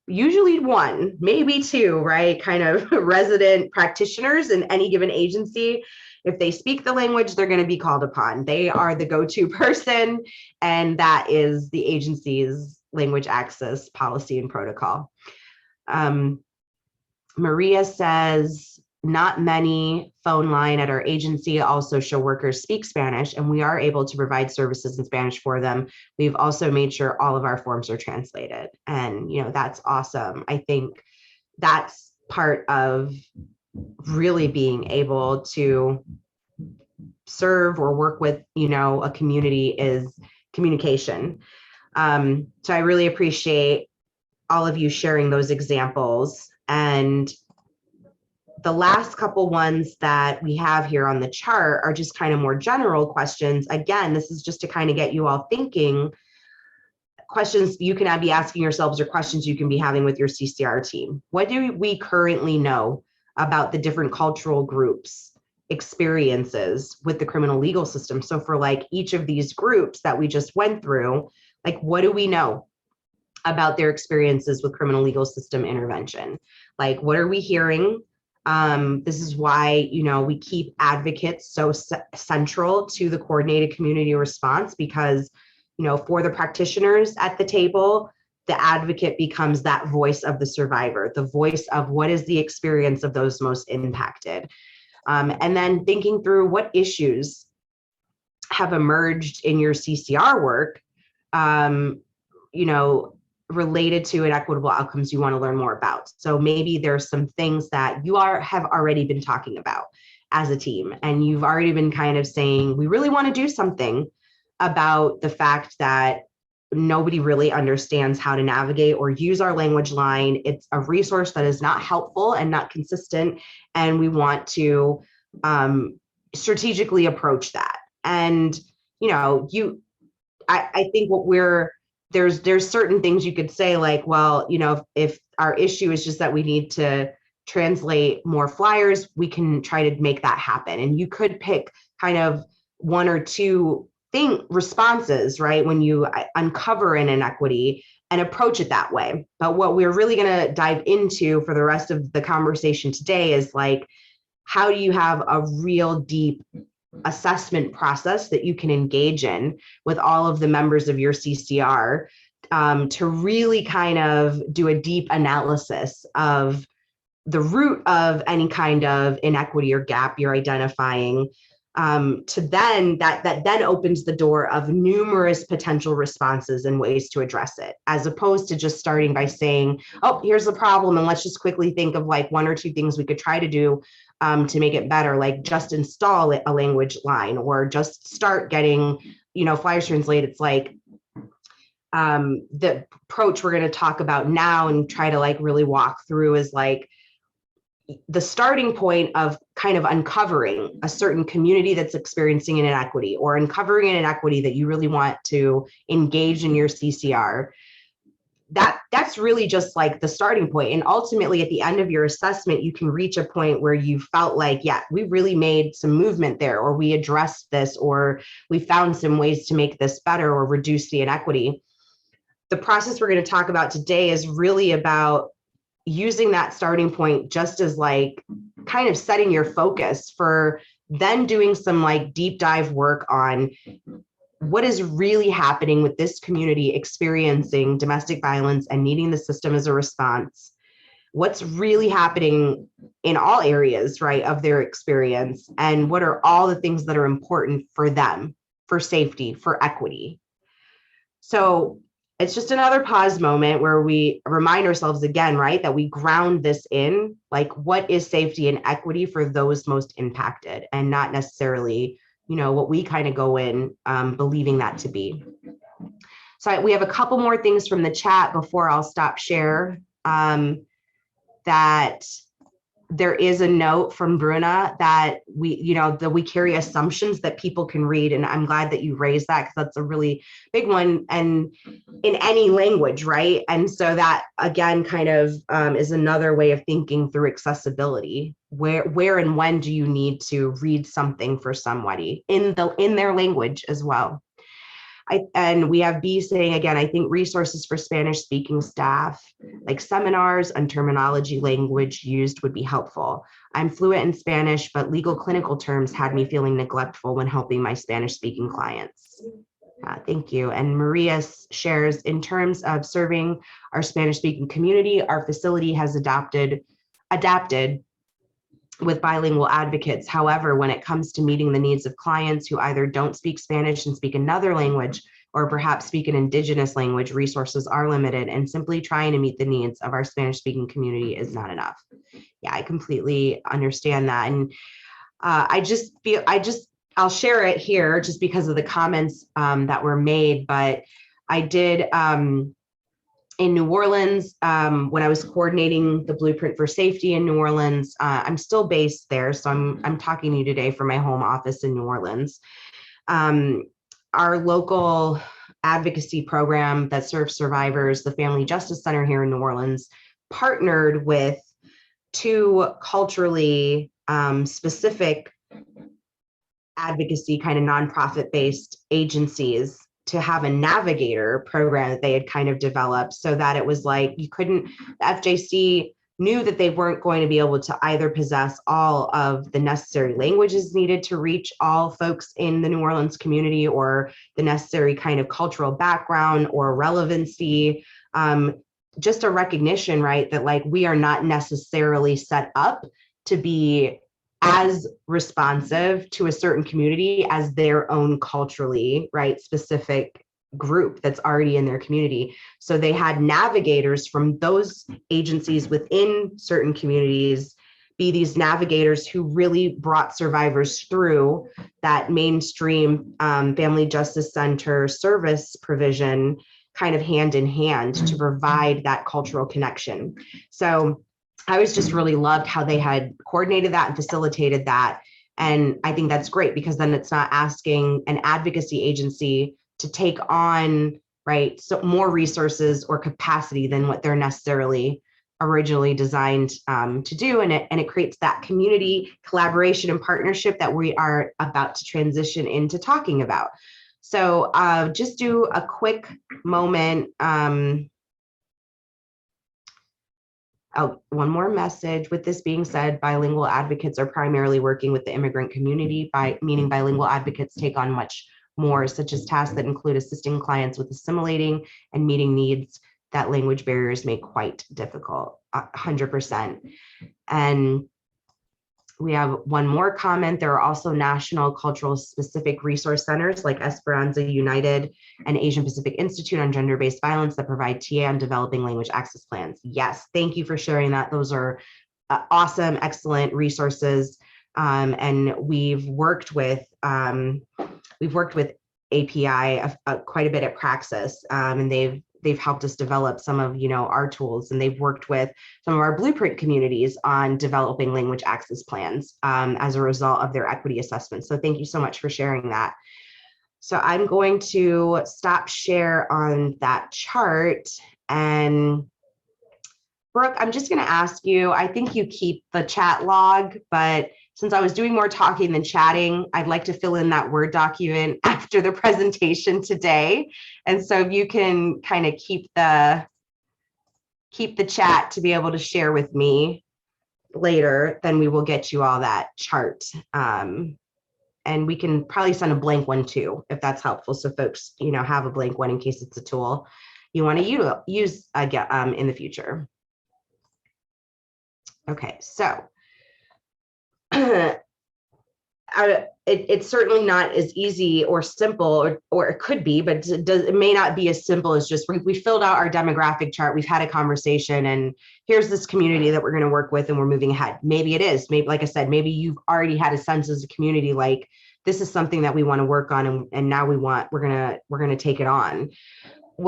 usually one, maybe two, right, kind of resident practitioners in any given agency. If they speak the language, they're going to be called upon. They are the go-to person, and that is the agency's language access policy and protocol. Maria says, not many phone line at our agency also show workers speak Spanish, and we are able to provide services in Spanish for them. We've also made sure all of our forms are translated, and that's awesome. I think that's part of really being able to serve or work with a community is communication. So I really appreciate all of you sharing those examples. And the last couple ones that we have here on the chart are just kind of more general questions. Again, this is just to kind of get you all thinking, questions you can be asking yourselves or questions you can be having with your CCR team. What do we currently know about the different cultural groups' experiences with the criminal legal system? So for like each of these groups that we just went through, like what do we know about their experiences with criminal legal system intervention? Like, what are we hearing? This is why, we keep advocates so central to the coordinated community response, because, for the practitioners at the table, the advocate becomes that voice of the survivor, the voice of what is the experience of those most impacted. And then thinking through what issues have emerged in your CCR work, related to inequitable outcomes you want to learn more about. So maybe there's some things that you have already been talking about as a team, and you've already been kind of saying, we really want to do something about the fact that nobody really understands how to navigate or use our language line. It's a resource that is not helpful and not consistent, and we want to strategically approach that. And I think there's certain things you could say, like, well, if our issue is just that we need to translate more flyers, we can try to make that happen. And you could pick kind of one or two responses, right, when you uncover an inequity, and approach it that way. But what we're really going to dive into for the rest of the conversation today is, like, how do you have a real deep assessment process that you can engage in with all of the members of your CCR, to really kind of do a deep analysis of the root of any kind of inequity or gap you're identifying, to then that then opens the door of numerous potential responses and ways to address it, as opposed to just starting by saying, oh, here's the problem, and let's just quickly think of like one or two things we could try to do to make it better, like just install a language line or just start getting flyers translated. It's like the approach we're going to talk about now and try to like really walk through is like the starting point of kind of uncovering a certain community that's experiencing an inequity, or uncovering an inequity that you really want to engage in your CCR. That's really just like the starting point. And ultimately at the end of your assessment, you can reach a point where you felt like, yeah, we really made some movement there, or we addressed this, or we found some ways to make this better or reduce the inequity. The process we're going to talk about today is really about using that starting point just as like kind of setting your focus for then doing some like deep dive work on what is really happening with this community experiencing domestic violence and needing the system as a response. What's really happening in all areas, right, of their experience, and what are all the things that are important for them, for safety, for equity. So it's just another pause moment where we remind ourselves again, right, that we ground this in, like, what is safety and equity for those most impacted, and not necessarily, what we kind of go in believing that to be. So we have a couple more things from the chat before I'll stop share. That there is a note from Bruna that we carry assumptions that people can read. And I'm glad that you raised that, because that's a really big one, and in any language, right? And so that again kind of is another way of thinking through accessibility. Where and when do you need to read something for somebody in their language as well? And we have B saying, again, I think resources for Spanish speaking staff, like seminars and terminology language used, would be helpful. I'm fluent in Spanish, but legal clinical terms had me feeling neglectful when helping my Spanish speaking clients. Thank you. And Maria shares, in terms of serving our Spanish speaking community, our facility has adapted with bilingual advocates. However, when it comes to meeting the needs of clients who either don't speak Spanish and speak another language, or perhaps speak an indigenous language, resources are limited, and simply trying to meet the needs of our Spanish-speaking community is not enough. Yeah, I completely understand that. And I'll share it here just because of the comments that were made, but I did, in New Orleans, when I was coordinating the Blueprint for Safety in New Orleans, I'm still based there, so I'm talking to you today from my home office in New Orleans. Our local advocacy program that serves survivors, the Family Justice Center here in New Orleans, partnered with two culturally specific advocacy kind of nonprofit-based agencies to have a navigator program that they had kind of developed, so that it was like the FJC knew that they weren't going to be able to either possess all of the necessary languages needed to reach all folks in the New Orleans community, or the necessary kind of cultural background or relevancy, just a recognition, right, that like we are not necessarily set up to be as responsive to a certain community as their own culturally, right, specific group that's already in their community. So they had navigators from those agencies within certain communities be these navigators who really brought survivors through that mainstream Family Justice Center service provision kind of hand in hand to provide that cultural connection. So I was just really loved how they had coordinated that and facilitated that. And I think that's great, because then it's not asking an advocacy agency to take on, right, so more resources or capacity than what they're necessarily originally designed to do. And it creates that community collaboration and partnership that we are about to transition into talking about. So just do a quick moment. Oh, one more message. With this being said, bilingual advocates are primarily working with the immigrant community, meaning bilingual advocates take on much more, such as tasks that include assisting clients with assimilating and meeting needs that language barriers make quite difficult, 100%. And we have one more comment. There are also national cultural specific resource centers like Esperanza United and Asian Pacific Institute on Gender-Based Violence that provide TA on developing language access plans. Yes, thank you for sharing that. Those are awesome, excellent resources. And we've worked with API quite a bit at Praxis, and they've helped us develop some of our tools, and they've worked with some of our blueprint communities on developing language access plans as a result of their equity assessment. So thank you so much for sharing that. So I'm going to stop share on that chart, and Brooke, I'm just going to ask you, I think you keep the chat log, but since I was doing more talking than chatting, I'd like to fill in that Word document after the presentation today. And so if you can kind of keep the chat to be able to share with me later, then we will get you all that chart. And we can probably send a blank one too, if that's helpful. So folks, have a blank one in case it's a tool you want to use in the future. Okay, so it's certainly not as easy or simple, or it could be, but it may not be as simple as just we filled out our demographic chart, we've had a conversation, and here's this community that we're going to work with, and we're moving ahead. Maybe it is. Maybe, like I said, maybe you've already had a sense as a community, like this is something that we want to work on, and now we're gonna take it on.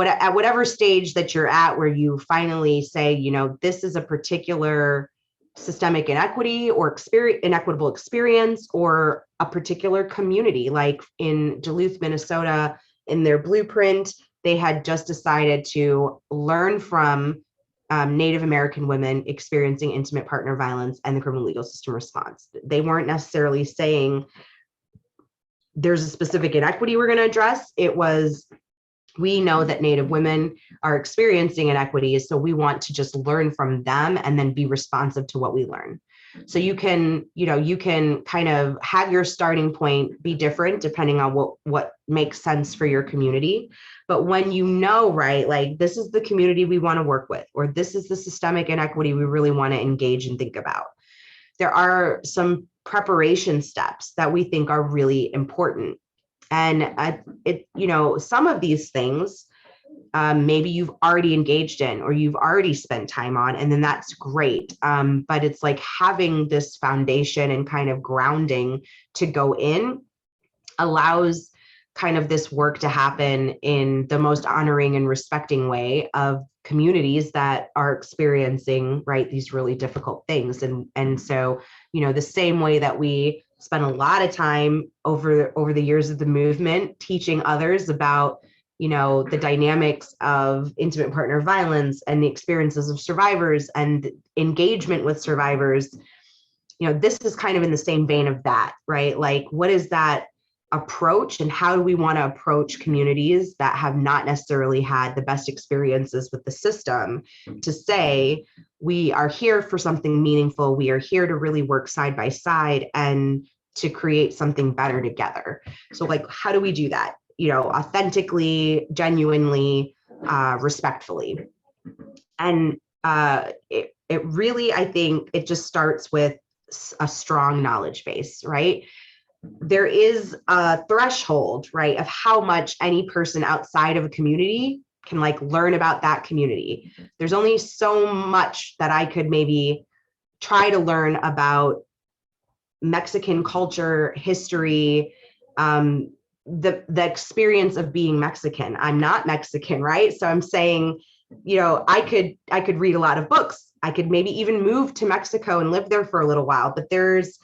At whatever stage that you're at, where you finally say, this is a particular systemic inequity or inequitable experience, or a particular community, like in Duluth, Minnesota, in their blueprint, they had just decided to learn from Native American women experiencing intimate partner violence and the criminal legal system response. They weren't necessarily saying there's a specific inequity we're going to address. It was, we know that Native women are experiencing inequities, so we want to just learn from them and then be responsive to what we learn. So you can kind of have your starting point be different depending on what makes sense for your community. But when right, like this is the community we want to work with, or this is the systemic inequity we really want to engage and think about, there are some preparation steps that we think are really important. And some of these things maybe you've already engaged in, or you've already spent time on, and then that's great. But it's like having this foundation and kind of grounding to go in allows kind of this work to happen in the most honoring and respecting way of communities that are experiencing, right, these really difficult things. And so, the same way that we spent a lot of time over the years of the movement teaching others about, the dynamics of intimate partner violence and the experiences of survivors and engagement with survivors, this is kind of in the same vein of that, right? Like, what is that approach, and how do we want to approach communities that have not necessarily had the best experiences with the system, to say, we are here for something meaningful. We are here to really work side by side and to create something better together. So like, how do we do that? Authentically, genuinely, respectfully. And it really, I think it just starts with a strong knowledge base, right? There is a threshold, right, of how much any person outside of a community can learn about that community. There's only so much that I could maybe try to learn about Mexican culture, history, the experience of being Mexican. I'm not Mexican, right? So I'm saying, I could read a lot of books. I could maybe even move to Mexico and live there for a little while, but there's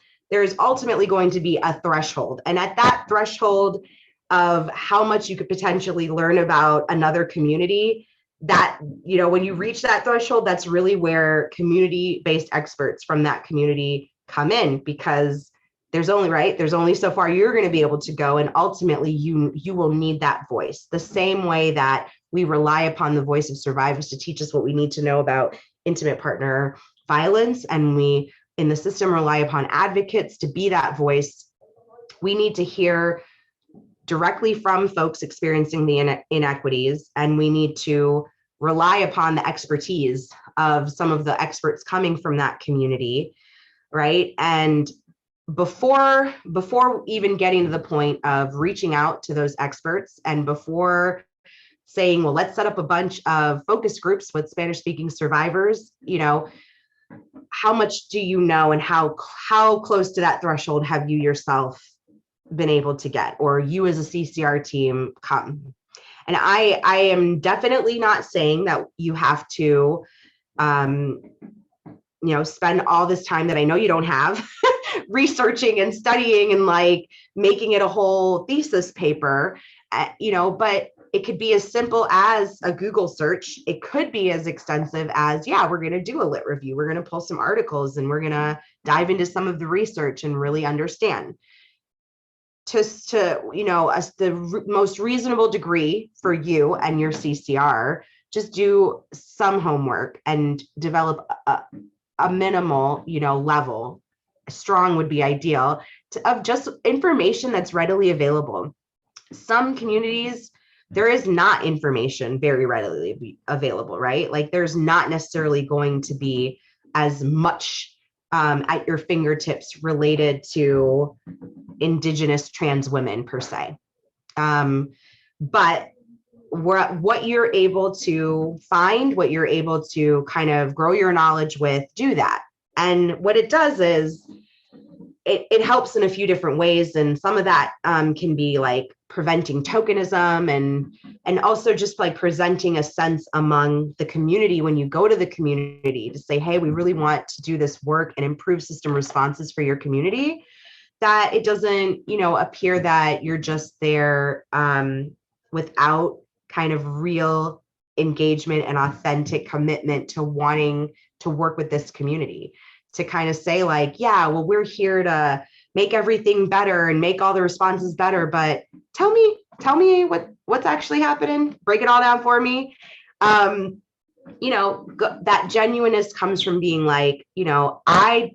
ultimately going to be a threshold. And at that threshold of how much you could potentially learn about another community, that, when you reach that threshold, that's really where community-based experts from that community come in, because there's only so far you're going to be able to go. And ultimately you will need that voice, the same way that we rely upon the voice of survivors to teach us what we need to know about intimate partner violence. And we in the system rely upon advocates to be that voice. We need to hear directly from folks experiencing the inequities, and we need to rely upon the expertise of some of the experts coming from that community, right? And before even getting to the point of reaching out to those experts, and before saying, well, let's set up a bunch of focus groups with Spanish speaking survivors, how much do you know, and how close to that threshold have you yourself been able to get, or you as a CCR team come? And I am definitely not saying that you have to spend all this time that I know you don't have researching and studying and like making it a whole thesis paper, but it could be as simple as a Google search. It could be as extensive as, we're going to do a lit review. We're going to pull some articles and we're going to dive into some of the research and really understand. The most reasonable degree for you and your CCR, just do some homework and develop a minimal, level. Strong would be ideal, of just information that's readily available. Some communities, there is not information very readily available, right? Like there's not necessarily going to be as much at your fingertips related to Indigenous trans women per se. But what you're able to find, what you're able to kind of grow your knowledge with, do that. And what it does is it helps in a few different ways. And some of that can be like preventing tokenism, and also just like presenting a sense among the community when you go to the community to say, hey, we really want to do this work and improve system responses for your community, that it doesn't, appear that you're just there without kind of real engagement and authentic commitment to wanting to work with this community, to kind of say like, well, we're here to make everything better and make all the responses better, but tell me what's actually happening, break it all down for me. That genuineness comes from being like, I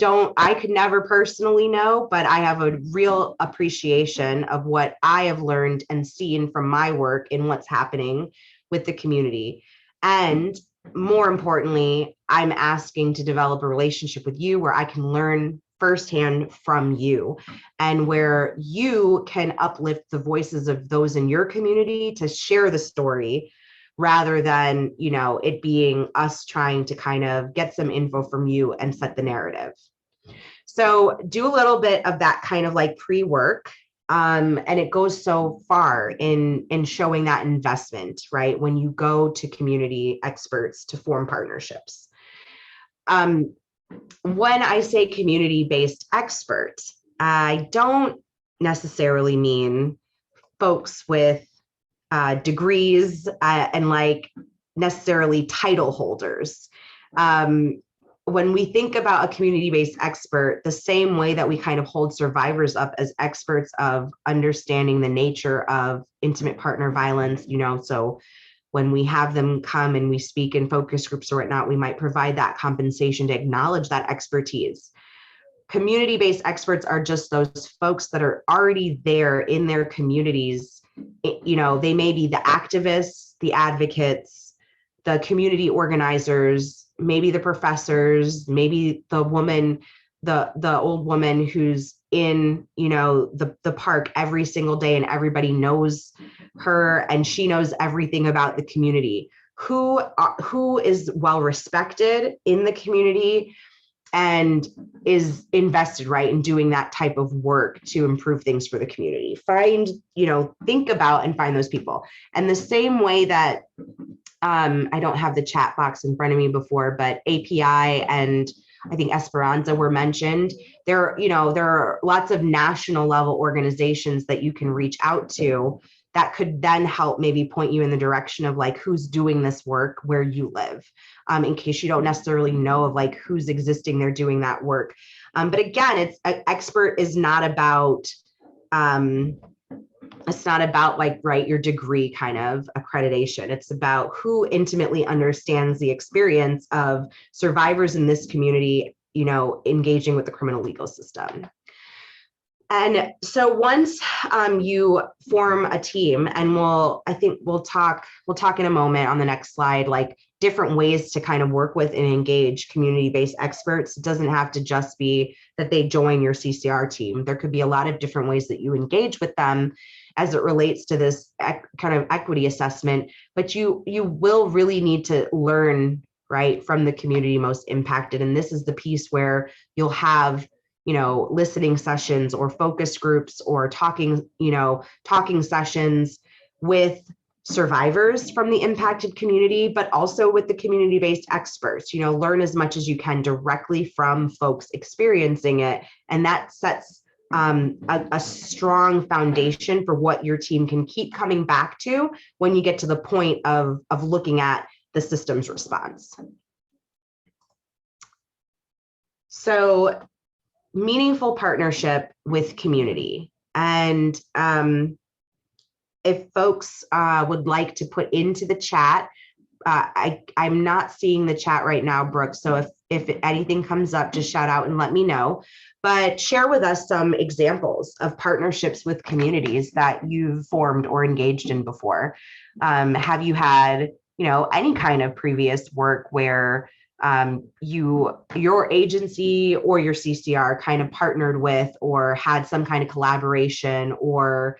could never personally know, but I have a real appreciation of what I have learned and seen from my work in what's happening with the community. And more importantly, I'm asking to develop a relationship with you where I can learn firsthand from you, and where you can uplift the voices of those in your community to share the story, rather than, it being us trying to kind of get some info from you and set the narrative. So do a little bit of that kind of like pre-work. And it goes so far in showing that investment, right? When you go to community experts to form partnerships. When I say community-based expert, I don't necessarily mean folks with degrees and like necessarily title holders. When we think about a community-based expert, the same way that we kind of hold survivors up as experts of understanding the nature of intimate partner violence, so when we have them come and we speak in focus groups or whatnot, we might provide that compensation to acknowledge that expertise. Community-based experts are just those folks that are already there in their communities. They may be the activists, the advocates, the community organizers, maybe the professors, maybe the woman, the old woman who's in, the park every single day and everybody knows her and she knows everything about the community, who is well respected in the community, and is invested, right, in doing that type of work to improve things for the community. Think about and find those people. And the same way that I don't have the chat box in front of me before, but API and I think Esperanza were mentioned. There are lots of national level organizations that you can reach out to that could then help maybe point you in the direction of like who's doing this work where you live, in case you don't necessarily know of like who's existing there doing that work. But again, it's expert is not about like, right, your degree kind of accreditation. It's about who intimately understands the experience of survivors in this community, engaging with the criminal legal system. And so once you form a team, and we'll talk in a moment on the next slide, like different ways to kind of work with and engage community-based experts. It doesn't have to just be that they join your CCR team. There could be a lot of different ways that you engage with them as it relates to this kind of equity assessment, but you will really need to learn, right, from the community most impacted. And this is the piece where you'll have listening sessions or focus groups or talking sessions with survivors from the impacted community, but also with the community-based experts. Learn as much as you can directly from folks experiencing it. And that sets a strong foundation for what your team can keep coming back to when you get to the point of looking at the system's response. So, meaningful partnership with community. And if folks would like to put into the chat, I'm not seeing the chat right now, Brooke. So if anything comes up, just shout out and let me know. But share with us some examples of partnerships with communities that you've formed or engaged in before. Have you had, any kind of previous work where your agency or your CCR kind of partnered with or had some kind of collaboration or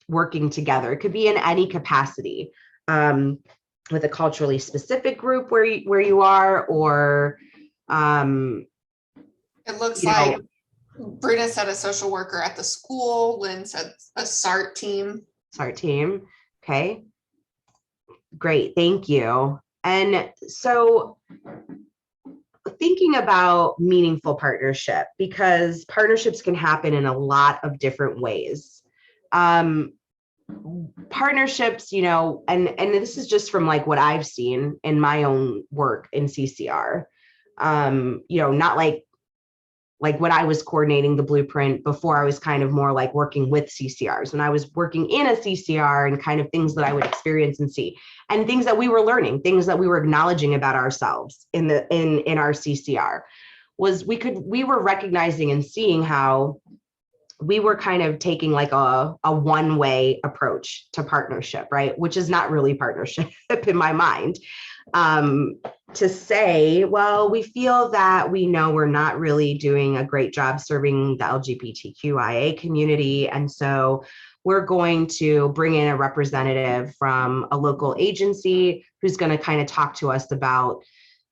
working together? It could be in any capacity, with a culturally specific group where you are, or it looks like Bruna said a social worker at the school. Lynn said a SART team. SART team. Okay. Great. Thank you. And so thinking about meaningful partnership, because partnerships can happen in a lot of different ways. Partnerships, and this is just from like what I've seen in my own work in CCR, not like when I was coordinating the blueprint before, I was kind of more like working with CCRs. When I was working in a CCR and kind of things that I would experience and see, and things that we were learning, things that we were acknowledging about ourselves in our CCR, was we were recognizing and seeing how we were kind of taking like a one-way approach to partnership, right? Which is not really partnership in my mind. To say, well, we feel that we know we're not really doing a great job serving the LGBTQIA community. And so we're going to bring in a representative from a local agency who's going to kind of talk to us about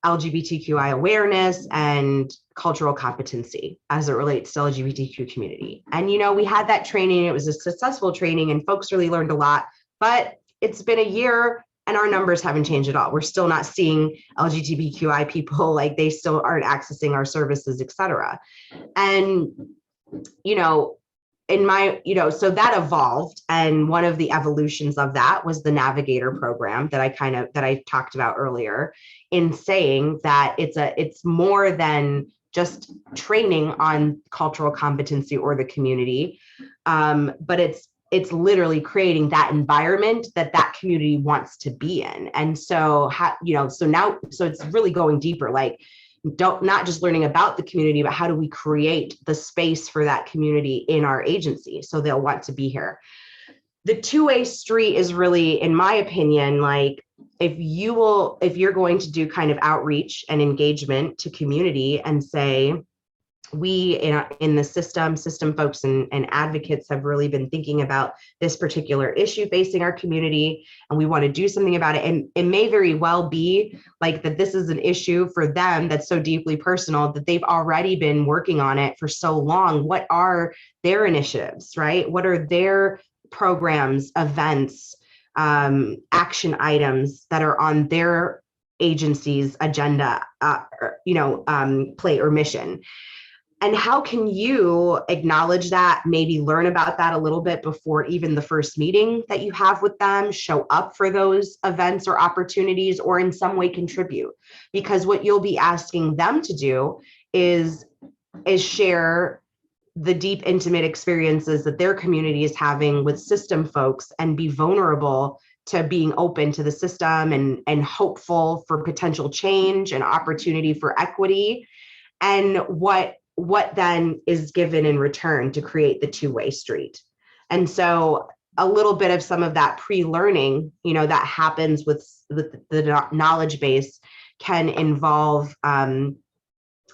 LGBTQI awareness and cultural competency as it relates to LGBTQ community. And, we had that training. It was a successful training and folks really learned a lot, but it's been a year and our numbers haven't changed at all. We're still not seeing LGBTQI people, like they still aren't accessing our services, et cetera. And, so that evolved. And one of the evolutions of that was the Navigator program that I talked about earlier, in saying that it's more than just training on cultural competency or the community, but it's literally creating that environment that community wants to be in. And so, so it's really going deeper, like not just learning about the community, but how do we create the space for that community in our agency so they'll want to be here. The two-way street is really, in my opinion, like if you're going to do kind of outreach and engagement to community and say, we in the system folks and advocates have really been thinking about this particular issue facing our community, and we want to do something about it. And it may very well be like that this is an issue for them that's so deeply personal that they've already been working on it for so long. What are their initiatives, right? What are their programs, events, action items that are on their agency's agenda, plate or mission? And how can you acknowledge that, maybe learn about that a little bit before even the first meeting that you have with them, show up for those events or opportunities, or in some way contribute? Because what you'll be asking them to do is share the deep, intimate experiences that their community is having with system folks, and be vulnerable to being open to the system and hopeful for potential change and opportunity for equity, and what then is given in return to create the two-way street. And so a little bit of some of that pre-learning, that happens with the knowledge base, can involve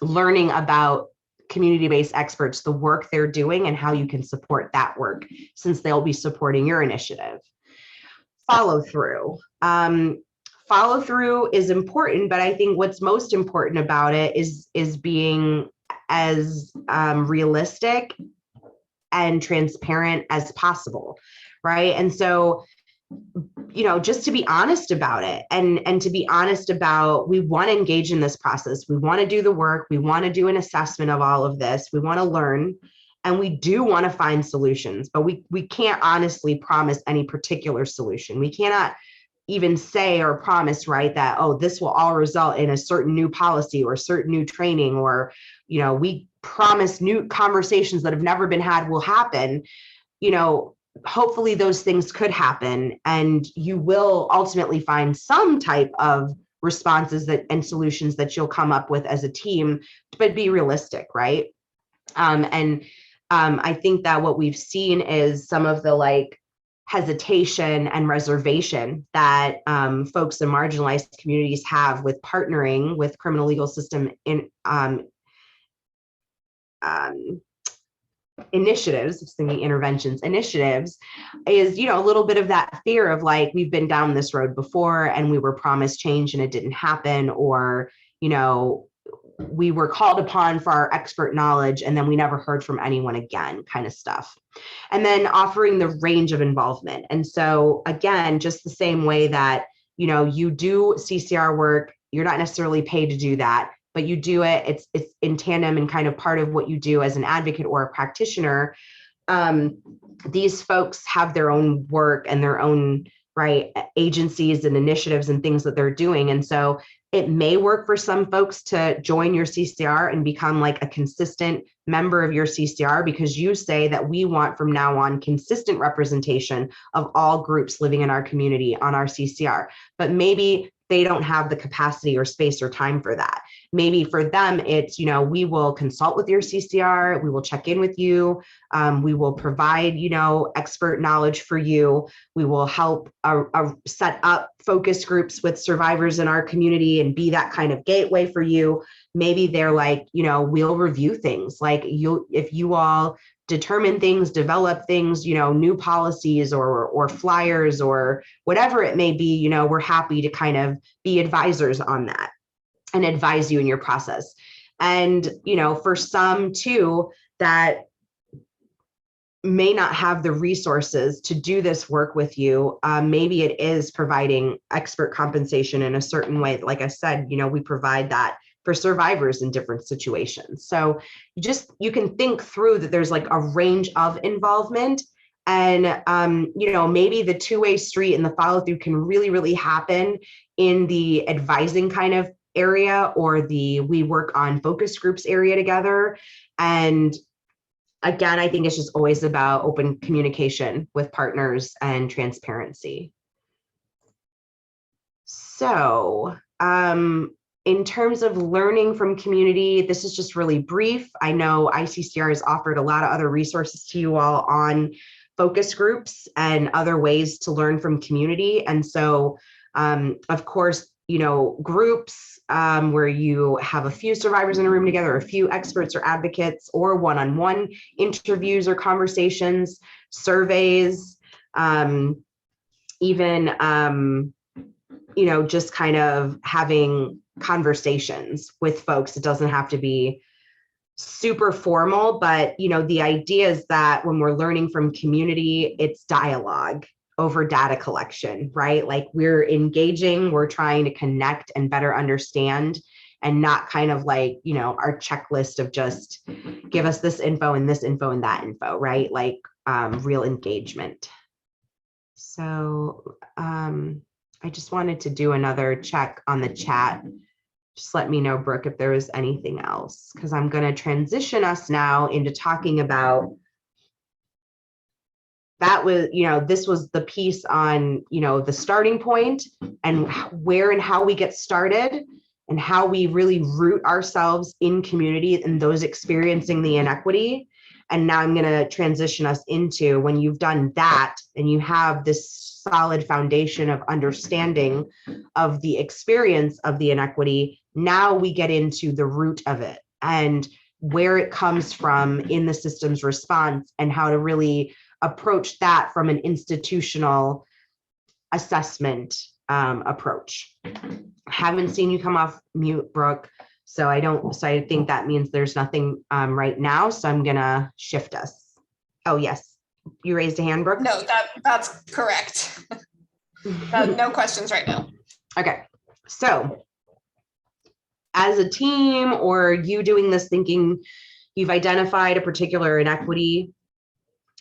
learning about community-based experts, the work they're doing, and how you can support that work, since they'll be supporting your initiative. Follow through. Follow through is important, but I think what's most important about it is being as realistic and transparent as possible, right? And so, just to be honest about it, and to be honest about, we want to engage in this process. We want to do the work. We want to do an assessment of all of this. We want to learn, and we do want to find solutions, but we can't honestly promise any particular solution. We cannot even say or promise, right, that, oh, this will all result in a certain new policy or certain new training, or, we promise new conversations that have never been had will happen. Hopefully those things could happen, and you will ultimately find some type of responses and solutions that you'll come up with as a team, but be realistic, right? I think that what we've seen is some of the hesitation and reservation that folks in marginalized communities have with partnering with criminal legal system in initiatives, thinking interventions initiatives, is a little bit of that fear of we've been down this road before and we were promised change and it didn't happen, or we were called upon for our expert knowledge and then we never heard from anyone again, kind of stuff. And then offering the range of involvement. And so again, just the same way that you do CCR work, you're not necessarily paid to do that, but you do it, it's in tandem and kind of part of what you do as an advocate or a practitioner. These folks have their own work and their own agencies and initiatives and things that they're doing. And so it may work for some folks to join your CCR and become a consistent member of your CCR, because you say that we want from now on consistent representation of all groups living in our community on our CCR. But maybe they don't have the capacity or space or time for that. Maybe for them, it's, we will consult with your CCR, we will check in with you, we will provide, expert knowledge for you, we will help set up focus groups with survivors in our community and be that kind of gateway for you. Maybe they're we'll review things, if you all determine things, develop things, new policies or flyers or whatever it may be, we're happy to kind of be advisors on that and advise you in your process. And, for some too, that may not have the resources to do this work with you, maybe it is providing expert compensation in a certain way. Like I said, we provide that for survivors in different situations. So you can think through that there's a range of involvement, and maybe the two-way street and the follow through can really, really happen in the advising kind of area, or we work on focus groups area together. And again, I think it's just always about open communication with partners and transparency. So, in terms of learning from community, this is just really brief. I know ICCR has offered a lot of other resources to you all on focus groups and other ways to learn from community. And so, of course, groups where you have a few survivors in a room together, a few experts or advocates, or one-on-one interviews or conversations, surveys, even just kind of having conversations with folks. It doesn't have to be super formal, but the idea is that when we're learning from community, it's dialogue over data collection, right? Like we're engaging, we're trying to connect and better understand, and not kind of like, our checklist of just give us this info and this info and that info, right? Like real engagement. So I just wanted to do another check on the chat. Just let me know, Brooke, if there was anything else, because I'm going to transition us now into talking about that was, this was the piece on, the starting point and where and how we get started and how we really root ourselves in community and those experiencing the inequity. And now I'm going to transition us into when you've done that and you have this solid foundation of understanding of the experience of the inequity. Now we get into the root of it and where it comes from in the system's response and how to really approach that from an institutional assessment approach. Haven't seen you come off mute, Brooke. So I think that means there's nothing right now. So I'm gonna shift us. Oh, yes. You raised a hand, Brooke? No, that's correct. No questions right now. Okay. So as a team or you doing this thinking, you've identified a particular inequity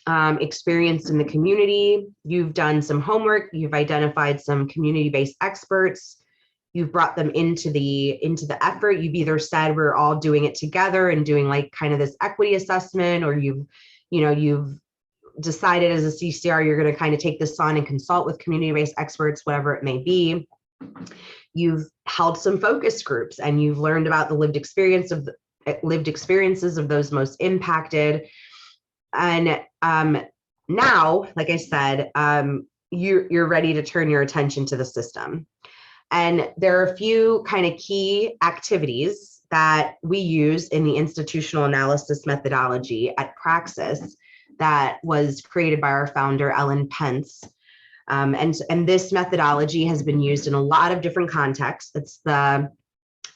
experienced in the community. You've done some homework. You've identified some community-based experts. You've brought them into the effort. You've either said we're all doing it together and doing like kind of this equity assessment, or you've decided as a CCR you're going to kind of take this on and consult with community-based experts, whatever it may be. You've held some focus groups and you've learned about the lived experiences of those most impacted. And now, like I said, you're ready to turn your attention to the system. And there are a few kind of key activities that we use in the institutional analysis methodology at Praxis that was created by our founder, Ellen Pence. And this methodology has been used in a lot of different contexts. It's the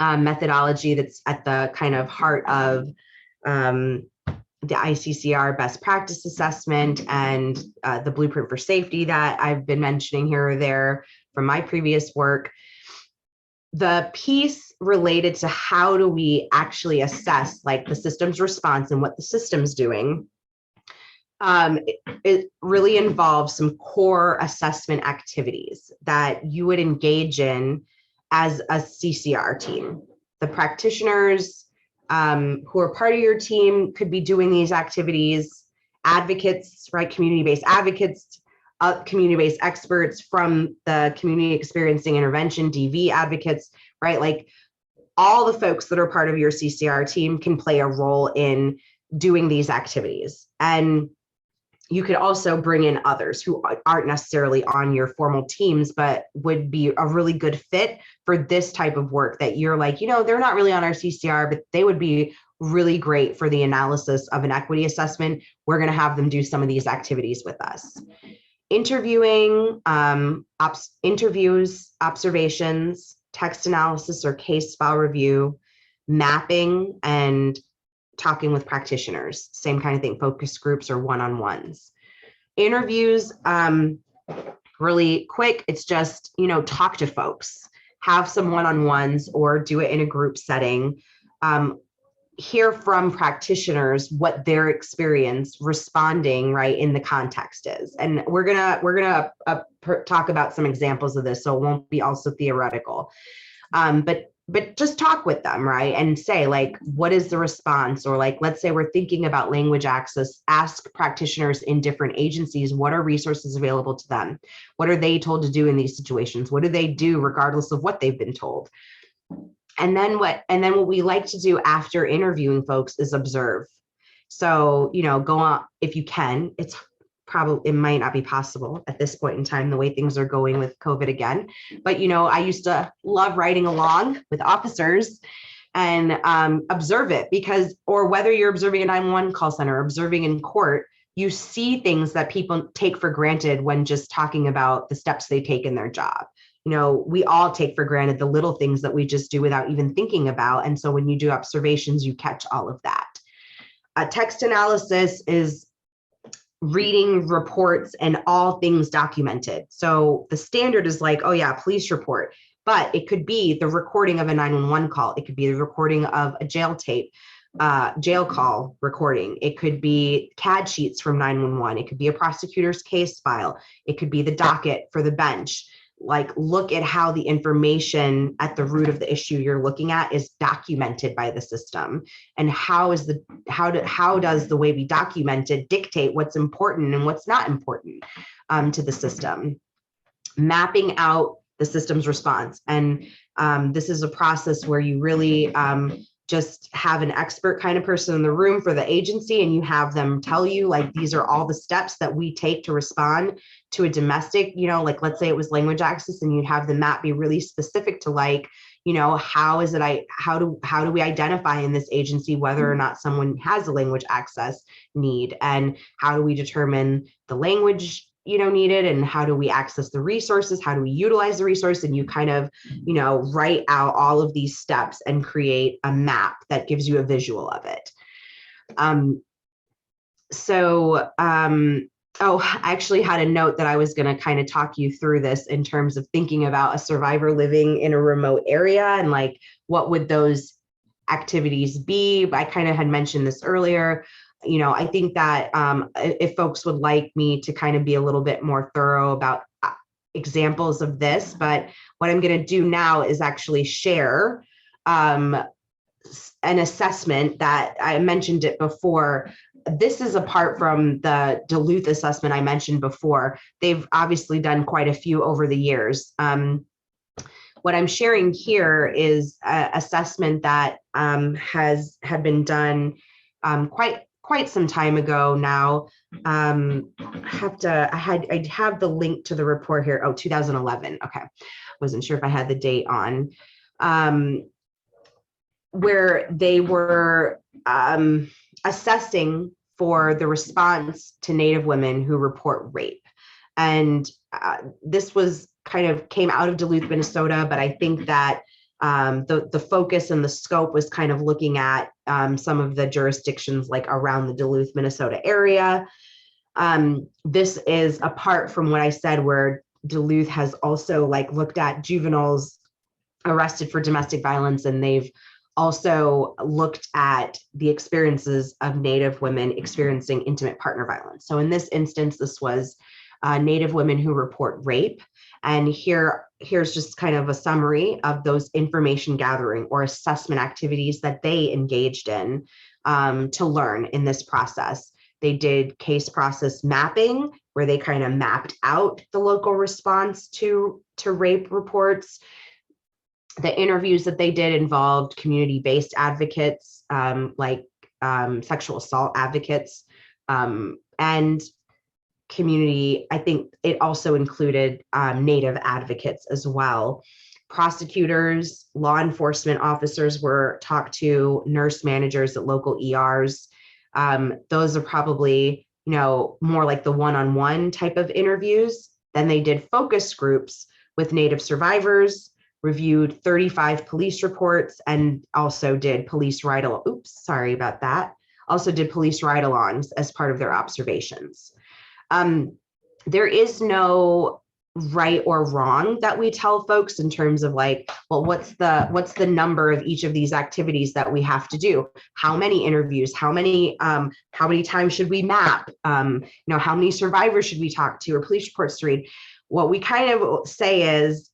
methodology that's at the kind of heart of the ICCR best practice assessment and the blueprint for safety that I've been mentioning here or there from my previous work. The piece related to how do we actually assess like the system's response and what the system's doing, it really involves some core assessment activities that you would engage in as a CCR team. The practitioners who are part of your team could be doing these activities, advocates, right? Community-based advocates, community-based experts from the community experiencing intervention, DV advocates, right? Like all the folks that are part of your CCR team can play a role in doing these activities. And you could also bring in others who aren't necessarily on your formal teams, but would be a really good fit for this type of work that you're like, they're not really on our CCR, but they would be really great for the analysis of an equity assessment. We're going to have them do some of these activities with us. Interviewing, interviews, observations, text analysis or case file review, mapping, and talking with practitioners, same kind of thing, focus groups or one-on-ones. Interviews, really quick, it's just, talk to folks, have some one-on-ones or do it in a group setting, hear from practitioners what their experience responding right in the context is. And we're gonna talk about some examples of this, so it won't be also theoretical. But just talk with them, right? And say like, what is the response? Or like, let's say we're thinking about language access, ask practitioners in different agencies, what are resources available to them? What are they told to do in these situations? What do they do regardless of what they've been told? And then what we like to do after interviewing folks is observe. So, go on if you can. It's probably, it might not be possible at this point in time, the way things are going with COVID again. But, I used to love riding along with officers and observe it or whether you're observing a 911 call center, observing in court, you see things that people take for granted when just talking about the steps they take in their job. We all take for granted the little things that we just do without even thinking about. And so when you do observations, you catch all of that. Text analysis is reading reports and all things documented. So the standard is like, oh yeah, police report, but it could be the recording of a 911 call. It could be the recording of a jail tape, jail call recording. It could be CAD sheets from 911. It could be a prosecutor's case file. It could be the docket for the bench. Like, look at how the information at the root of the issue you're looking at is documented by the system, and how does the way we document it dictate what's important and what's not important to the system. Mapping out the system's response, and this is a process where you really just have an expert kind of person in the room for the agency, and you have them tell you, like, these are all the steps that we take to respond to a domestic, like, let's say it was language access, and you'd have the map be really specific to, like, how do we identify in this agency whether or not someone has a language access need, and how do we determine the language needed, and how do we access the resources, how do we utilize the resource, and you kind of write out all of these steps and create a map that gives you a visual of it. I actually had a note that I was going to kind of talk you through this in terms of thinking about a survivor living in a remote area, and like, what would those activities be? I kind of had mentioned this earlier. I think that if folks would like me to kind of be a little bit more thorough about examples of this, but what I'm going to do now is actually share an assessment that I mentioned it before. This is apart from the Duluth assessment I mentioned before. They've obviously done quite a few over the years. What I'm sharing here is an assessment that had been done quite some time ago now. I have the link to the report here. Oh, 2011. Okay. Wasn't sure if I had the date on, where they were assessing for the response to Native women who report rape. And this was came out of Duluth, Minnesota, but I think that the focus and the scope was kind of looking at some of the jurisdictions like around the Duluth, Minnesota area. This is apart from what I said, where Duluth has also looked at juveniles arrested for domestic violence, and they've also looked at the experiences of Native women experiencing intimate partner violence. So in this instance, this was Native women who report rape. And here's just kind of a summary of those information gathering or assessment activities that they engaged in to learn in this process. They did case process mapping, where they kind of mapped out the local response to rape reports. The interviews that they did involved community-based advocates, sexual assault advocates, and community. I think it also included Native advocates as well. Prosecutors, law enforcement officers were talked to, nurse managers at local ERs. Those are probably, more like the one-on-one type of interviews. Then they did focus groups with Native survivors, reviewed 35 police reports, and also did police ride-alongs. Oops, sorry about that. Also did police ride-alongs as part of their observations. There is no right or wrong that we tell folks in terms of what's the number of each of these activities that we have to do? How many interviews? How many times should we map? How many survivors should we talk to or police reports to read? What we kind of say is,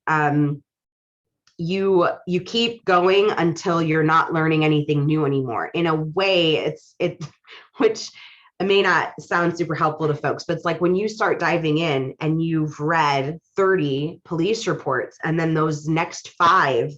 you keep going until you're not learning anything new anymore. In a way, which may not sound super helpful to folks, but it's like when you start diving in and you've read 30 police reports, and then those next 5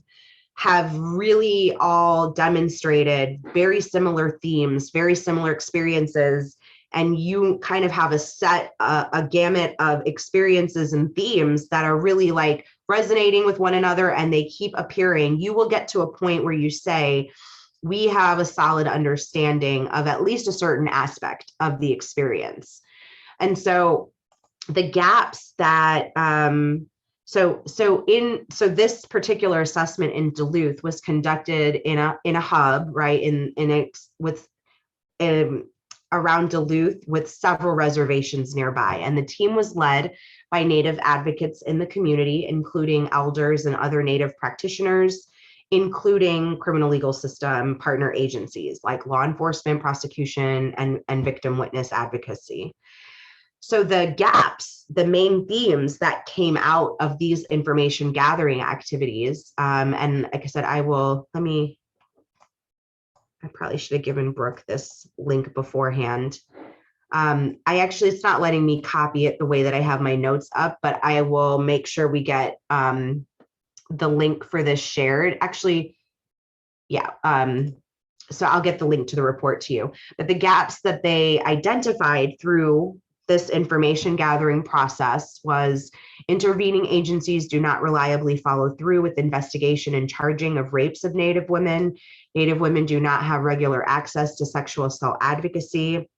have really all demonstrated very similar themes, very similar experiences, and you kind of have a gamut of experiences and themes that are really like resonating with one another, and they keep appearing, you will get to a point where you say, we have a solid understanding of at least a certain aspect of the experience. And so the gaps that so this particular assessment in Duluth was conducted in a hub, right, around Duluth with several reservations nearby. And the team was led by Native advocates in the community, including elders and other Native practitioners, including criminal legal system partner agencies like law enforcement, prosecution, and victim witness advocacy. So the gaps, the main themes that came out of these information gathering activities, and like I said, I probably should have given Brooke this link beforehand. It's not letting me copy it the way that I have my notes up, but I will make sure we get the link for this shared. Actually, yeah. So I'll get the link to the report to you. But the gaps that they identified through this information gathering process was intervening agencies do not reliably follow through with investigation and charging of rapes of Native women. Native women do not have regular access to sexual assault advocacy.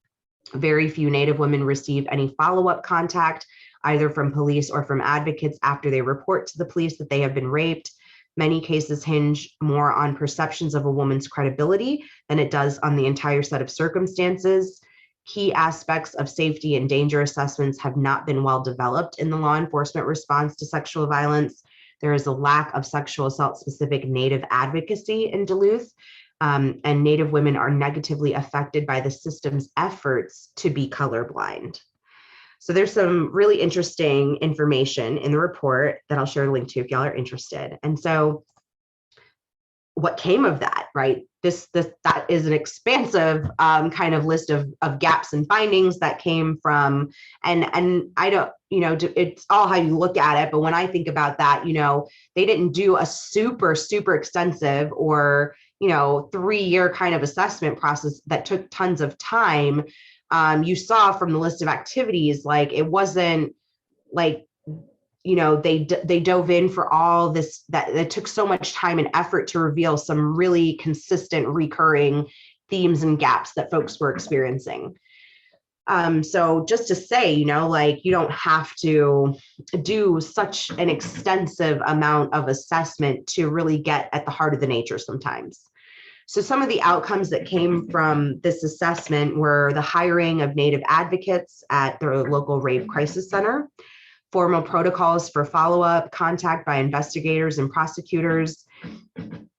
Very few Native women receive any follow-up contact, either from police or from advocates after they report to the police that they have been raped. Many cases hinge more on perceptions of a woman's credibility than it does on the entire set of circumstances. Key aspects of safety and danger assessments have not been well developed in the law enforcement response to sexual violence. There is a lack of sexual assault specific Native advocacy in Duluth, and Native women are negatively affected by the system's efforts to be colorblind. So there's some really interesting information in the report that I'll share a link to if y'all are interested. And so what came of that, right? That is an expansive kind of list of gaps and findings that came from, and I don't, it's all how you look at it. But when I think about that, they didn't do a super extensive or, 3-year kind of assessment process that took tons of time. You saw from the list of activities, like it wasn't like, they dove in for all this, that it took so much time and effort to reveal some really consistent recurring themes and gaps that folks were experiencing. So just to say, you don't have to do such an extensive amount of assessment to really get at the heart of the nature sometimes. So some of the outcomes that came from this assessment were the hiring of Native advocates at the local rape crisis center, formal protocols for follow-up, contact by investigators and prosecutors,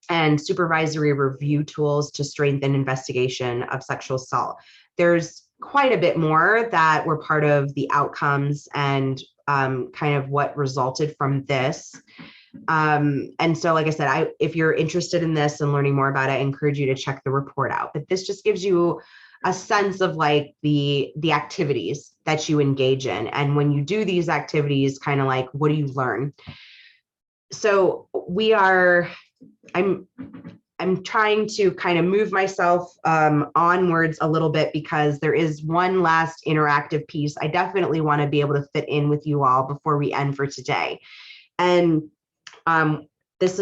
and supervisory review tools to strengthen investigation of sexual assault. There's quite a bit more that were part of the outcomes and kind of what resulted from this. And so, like I said, if you're interested in this and learning more about it, I encourage you to check the report out. But this just gives you a sense of like the activities that you engage in. And when you do these activities, kind of like, what do you learn? So I'm trying to kind of move myself onwards a little bit because there is one last interactive piece I definitely want to be able to fit in with you all before we end for today. And this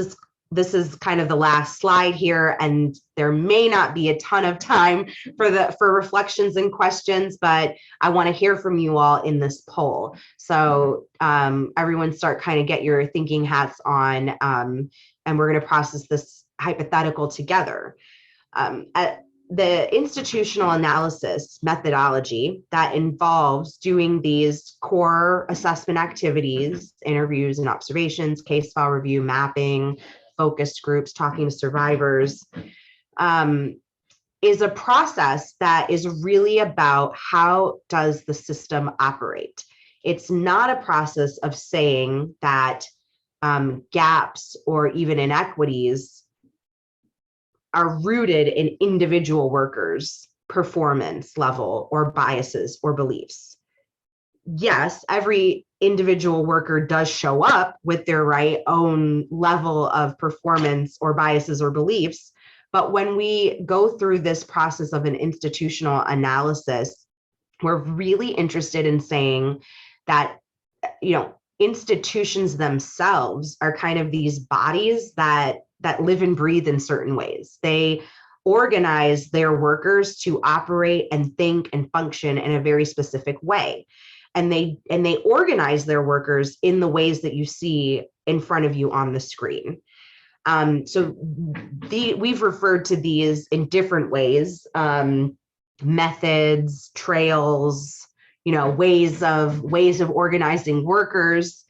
is kind of the last slide here, and there may not be a ton of time for reflections and questions, but I want to hear from you all in this poll. So everyone start kind of get your thinking hats on, and we're going to process this hypothetical together. The institutional analysis methodology that involves doing these core assessment activities, interviews and observations, case file review, mapping, focused groups, talking to survivors, is a process that is really about how does the system operate. It's not a process of saying that gaps or even inequities are rooted in individual workers' performance level or biases or beliefs. Yes, every individual worker does show up with their own level of performance or biases or beliefs. But when we go through this process of an institutional analysis, we're really interested in saying that, institutions themselves are kind of these bodies that live and breathe in certain ways. They organize their workers to operate and think and function in a very specific way. And they organize their workers in the ways that you see in front of you on the screen. So we've referred to these in different ways, methods, trails, ways of organizing workers.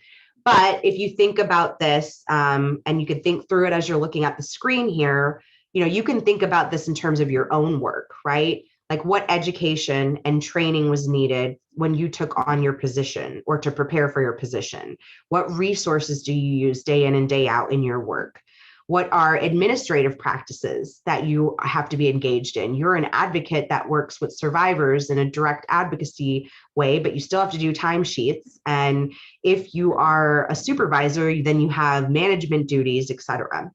But if you think about this, and you can think through it as you're looking at the screen here, you can think about this in terms of your own work, right? Like, what education and training was needed when you took on your position or to prepare for your position? What resources do you use day in and day out in your work? What are administrative practices that you have to be engaged in? You're an advocate that works with survivors in a direct advocacy way, but you still have to do timesheets. And if you are a supervisor, then you have management duties, et cetera.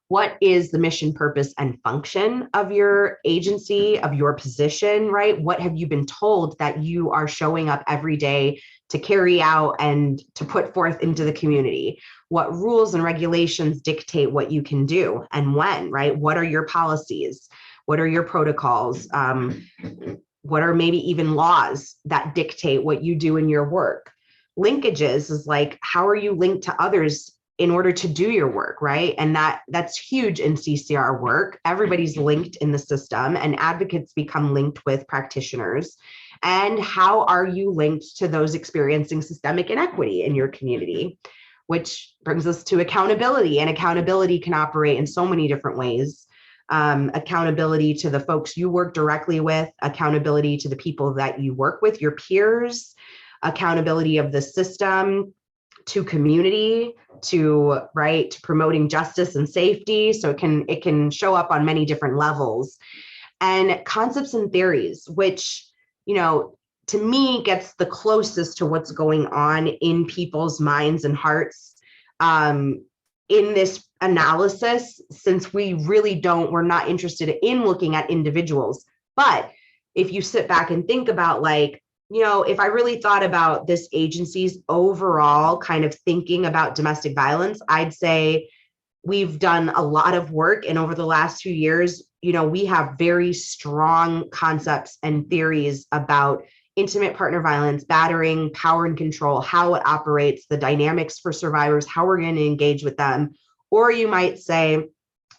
What is the mission, purpose, and function of your agency, of your position, right? What have you been told that you are showing up every day to carry out and to put forth into the community? What rules and regulations dictate what you can do and when, right? What are your policies? What are your protocols? What are maybe even laws that dictate what you do in your work? Linkages is like, how are you linked to others in order to do your work, right? And that's huge in CCR work. Everybody's linked in the system, and advocates become linked with practitioners. And how are you linked to those experiencing systemic inequity in your community? Which brings us to accountability, and accountability can operate in so many different ways. Accountability to the folks you work directly with, accountability to the people that you work with, your peers, accountability of the system, to community, to promoting justice and safety. So it can show up on many different levels. And concepts and theories, which, to me, gets the closest to what's going on in people's minds and hearts in this analysis, since we're not interested in looking at individuals. But if you sit back and think about, if I really thought about this agency's overall kind of thinking about domestic violence, I'd say we've done a lot of work. And over the last few years, we have very strong concepts and theories about intimate partner violence, battering, power and control, how it operates, the dynamics for survivors, how we're going to engage with them. Or you might say,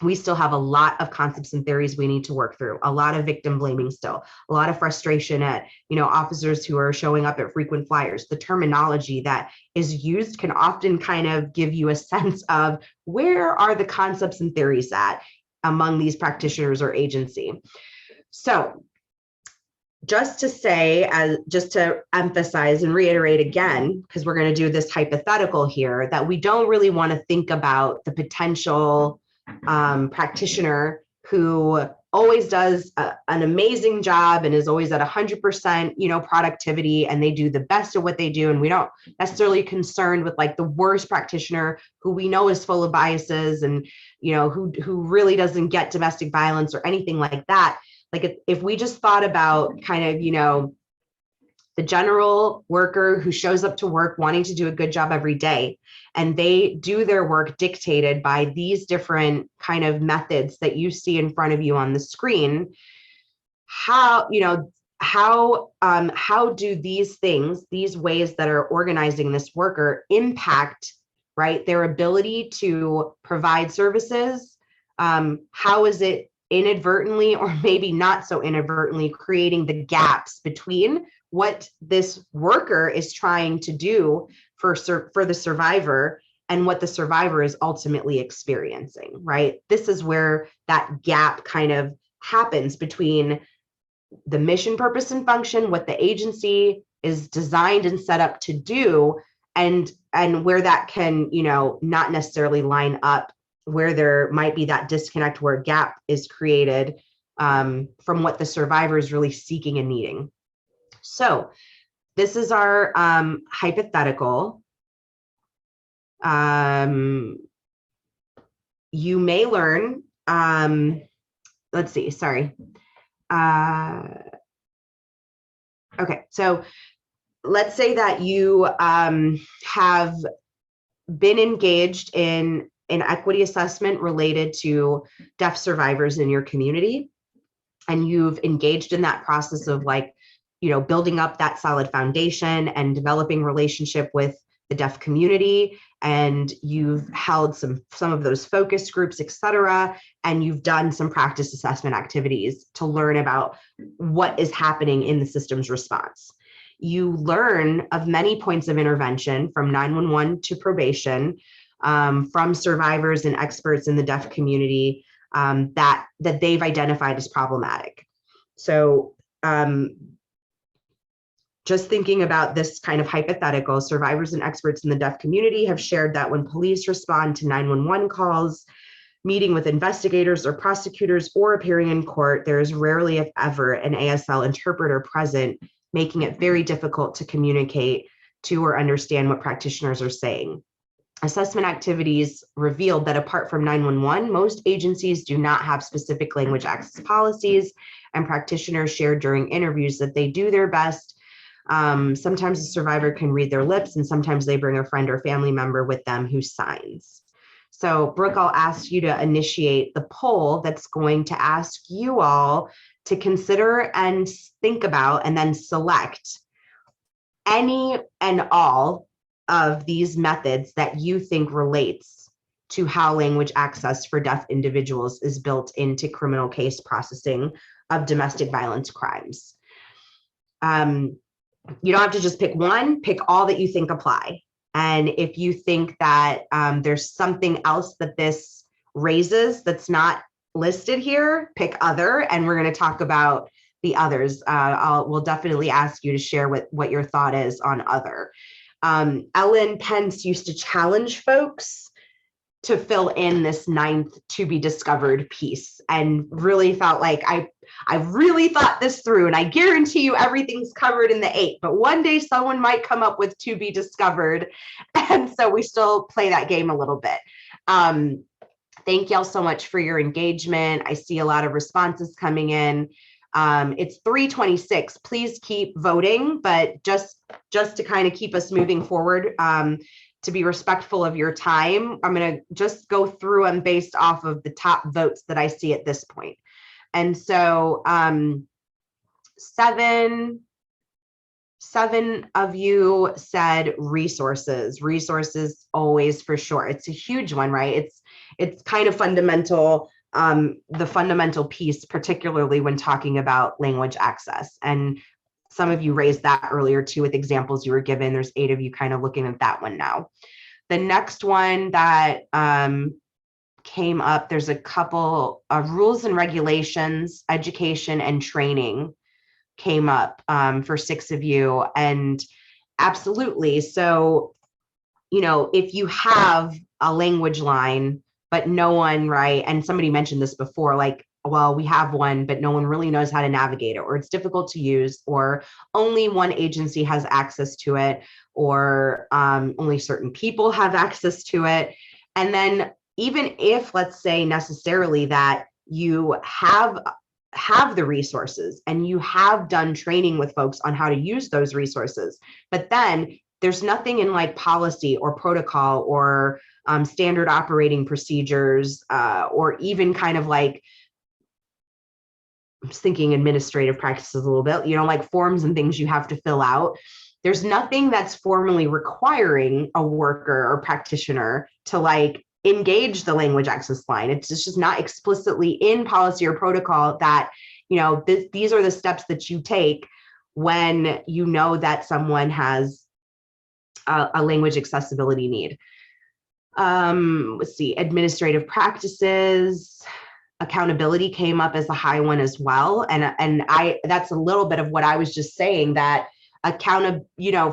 we still have a lot of concepts and theories we need to work through, a lot of victim blaming still, a lot of frustration at, officers who are showing up at frequent flyers. The terminology that is used can often kind of give you a sense of where are the concepts and theories at among these practitioners or agency. So just to emphasize and reiterate again, because we're going to do this hypothetical here, that we don't really want to think about the potential practitioner who always does an amazing job and is always at 100%, productivity, and they do the best of what they do. And we don't necessarily concerned with the worst practitioner who we know is full of biases and, who really doesn't get domestic violence or anything like that. If we just thought about kind of, the general worker who shows up to work wanting to do a good job every day, and they do their work dictated by these different kind of methods that you see in front of you on the screen, how do these things, these ways that are organizing this worker, impact, their ability to provide services? How is it inadvertently, or maybe not so inadvertently, creating the gaps between what this worker is trying to do for the survivor and what the survivor is ultimately experiencing, right? This is where that gap kind of happens between the mission, purpose, and function, what the agency is designed and set up to do, and where that can, not necessarily line up, where there might be that disconnect, where a gap is created from what the survivor is really seeking and needing. So this is our hypothetical. You may learn, let's see, sorry. Okay, so let's say that you have been engaged in an equity assessment related to deaf survivors in your community, and you've engaged in that process of building up that solid foundation and developing relationship with the deaf community, and you've held some of those focus groups, et cetera, and you've done some practice assessment activities to learn about what is happening in the system's response. You learn of many points of intervention from 911 to probation, from survivors and experts in the deaf community, that they've identified as problematic. So just thinking about this kind of hypothetical, survivors and experts in the deaf community have shared that when police respond to 911 calls, meeting with investigators or prosecutors, or appearing in court, there is rarely, if ever, an ASL interpreter present, making it very difficult to communicate to or understand what practitioners are saying. Assessment activities revealed that apart from 911, most agencies do not have specific language access policies, and practitioners shared during interviews that they do their best. Sometimes the survivor can read their lips, and sometimes they bring a friend or family member with them who signs. So Brooke, I'll ask you to initiate the poll that's going to ask you all to consider and think about and then select any and all of these methods that you think relates to how language access for deaf individuals is built into criminal case processing of domestic violence crimes. You don't have to just pick one, pick all that you think apply. And if you think that there's something else that this raises that's not listed here, pick other, and we're going to talk about the others. We'll definitely ask you to share what your thought is on other. Ellen Pence used to challenge folks to fill in this 9th to be discovered piece, and really felt like I really thought this through, and I guarantee you everything's covered in the 8, but one day someone might come up with to be discovered. And so we still play that game a little bit. Thank y'all so much for your engagement. I see a lot of responses coming in. It's 3:26. Please keep voting, but just to kind of keep us moving forward, to be respectful of your time, I'm going to just go through them based off of the top votes that I see at this point. And so 7 of you said resources always, for sure. It's a huge one, right? It's kind of fundamental, the fundamental piece, particularly when talking about language access. And some of you raised that earlier too with examples you were given. There's 8 of you kind of looking at that one now. The next one that came up, there's a couple of rules and regulations, education and training came up for 6 of you. And absolutely. So, if you have a language line, but no one, right? And somebody mentioned this before, like, well, we have one, but no one really knows how to navigate it, or it's difficult to use, or only one agency has access to it, or only certain people have access to it. And then even if, let's say necessarily that you have the resources and you have done training with folks on how to use those resources, but then there's nothing in like policy or protocol or standard operating procedures, or even kind of like, I'm thinking administrative practices a little bit, like forms and things you have to fill out. There's nothing that's formally requiring a worker or practitioner to like engage the language access line. It's just not explicitly in policy or protocol that, these are the steps that you take when you know that someone has a language accessibility need. Let's see, administrative practices, accountability came up as a high one as well. And that's a little bit of what I was just saying, that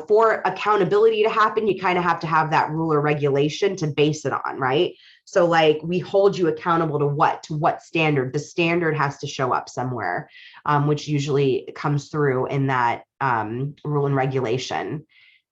for accountability to happen, you kind of have to have that rule or regulation to base it on, right? So like we hold you accountable to what standard? The standard has to show up somewhere, which usually comes through in that rule and regulation.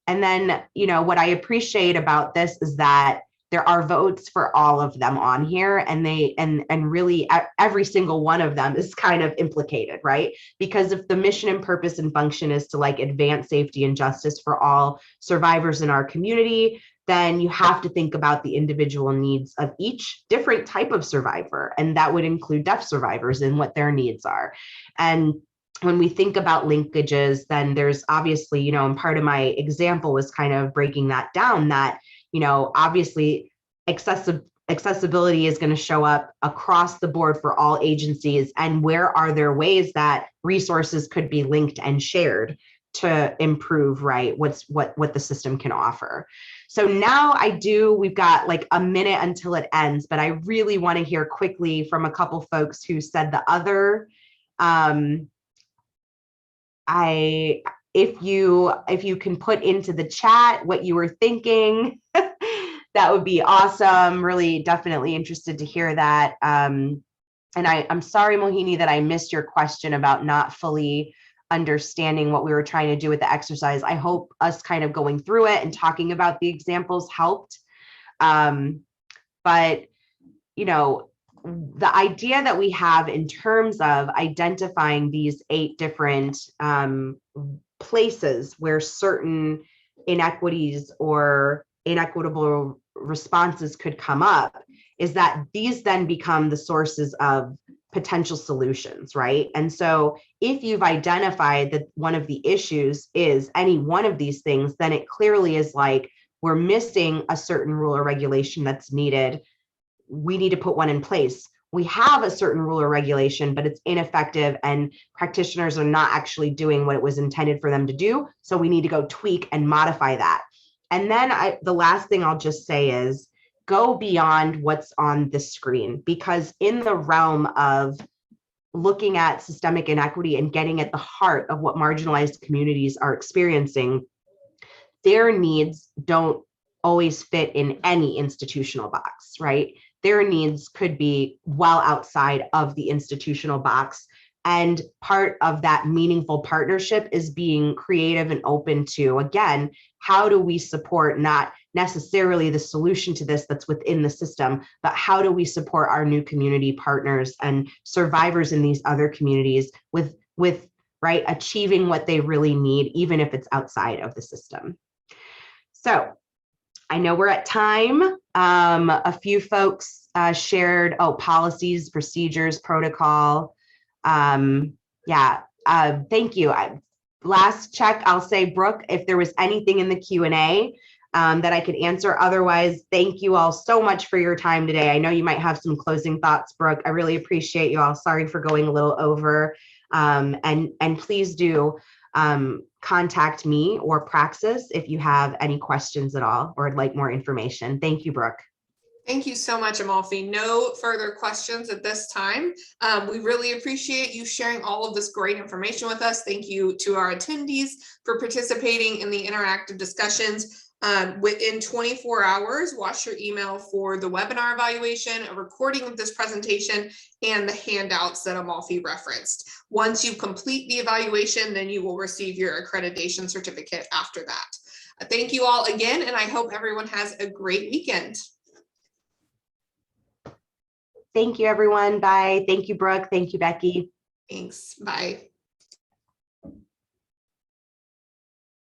And then, what I appreciate about this is that there are votes for all of them on here, and really every single one of them is kind of implicated, right? Because if the mission and purpose and function is to like advance safety and justice for all survivors in our community, then you have to think about the individual needs of each different type of survivor. And that would include deaf survivors and what their needs are. And when we think about linkages, then there's obviously, and part of my example was kind of breaking that down, that, obviously accessibility is going to show up across the board for all agencies. And where are there ways that resources could be linked and shared to improve, right, what the system can offer? So now we've got like a minute until it ends, but I really want to hear quickly from a couple folks who said the other. If you can put into the chat what you were thinking, that would be awesome. Really, definitely interested to hear that. And I'm sorry, Mohini, that I missed your question about not fully understanding what we were trying to do with the exercise. I hope us kind of going through it and talking about the examples helped. But, the idea that we have in terms of identifying these 8 different places where certain inequities or inequitable responses could come up is that these then become the sources of potential solutions, right? And so if you've identified that one of the issues is any one of these things, then it clearly is like we're missing a certain rule or regulation that's needed. We need to put one in place. We have a certain rule or regulation, but it's ineffective and practitioners are not actually doing what it was intended for them to do. So we need to go tweak and modify that. And then the last thing I'll just say is go beyond what's on the screen, because in the realm of looking at systemic inequity and getting at the heart of what marginalized communities are experiencing, their needs don't always fit in any institutional box, right? Their needs could be well outside of the institutional box. And part of that meaningful partnership is being creative and open to, again, how do we support not necessarily the solution to this that's within the system, but how do we support our new community partners and survivors in these other communities with right, achieving what they really need, even if it's outside of the system. So I know we're at time. A few folks shared, policies, procedures, protocol. Thank you. Last check, I'll say, Brooke, if there was anything in the Q&A that I could answer. Otherwise, thank you all so much for your time today. I know you might have some closing thoughts, Brooke. I really appreciate you all. Sorry for going a little over. And please do contact me or Praxis if you have any questions at all or would like more information. Thank you, Brooke. Thank you so much, Amalfi. No further questions at this time. We really appreciate you sharing all of this great information with us. Thank you to our attendees for participating in the interactive discussions. Within 24 hours, watch your email for the webinar evaluation, a recording of this presentation, and the handouts that Amalfi referenced. Once you complete the evaluation, then you will receive your accreditation certificate after that. Thank you all again, and I hope everyone has a great weekend. Thank you, everyone. Bye. Thank you, Brooke. Thank you, Becky. Thanks. Bye.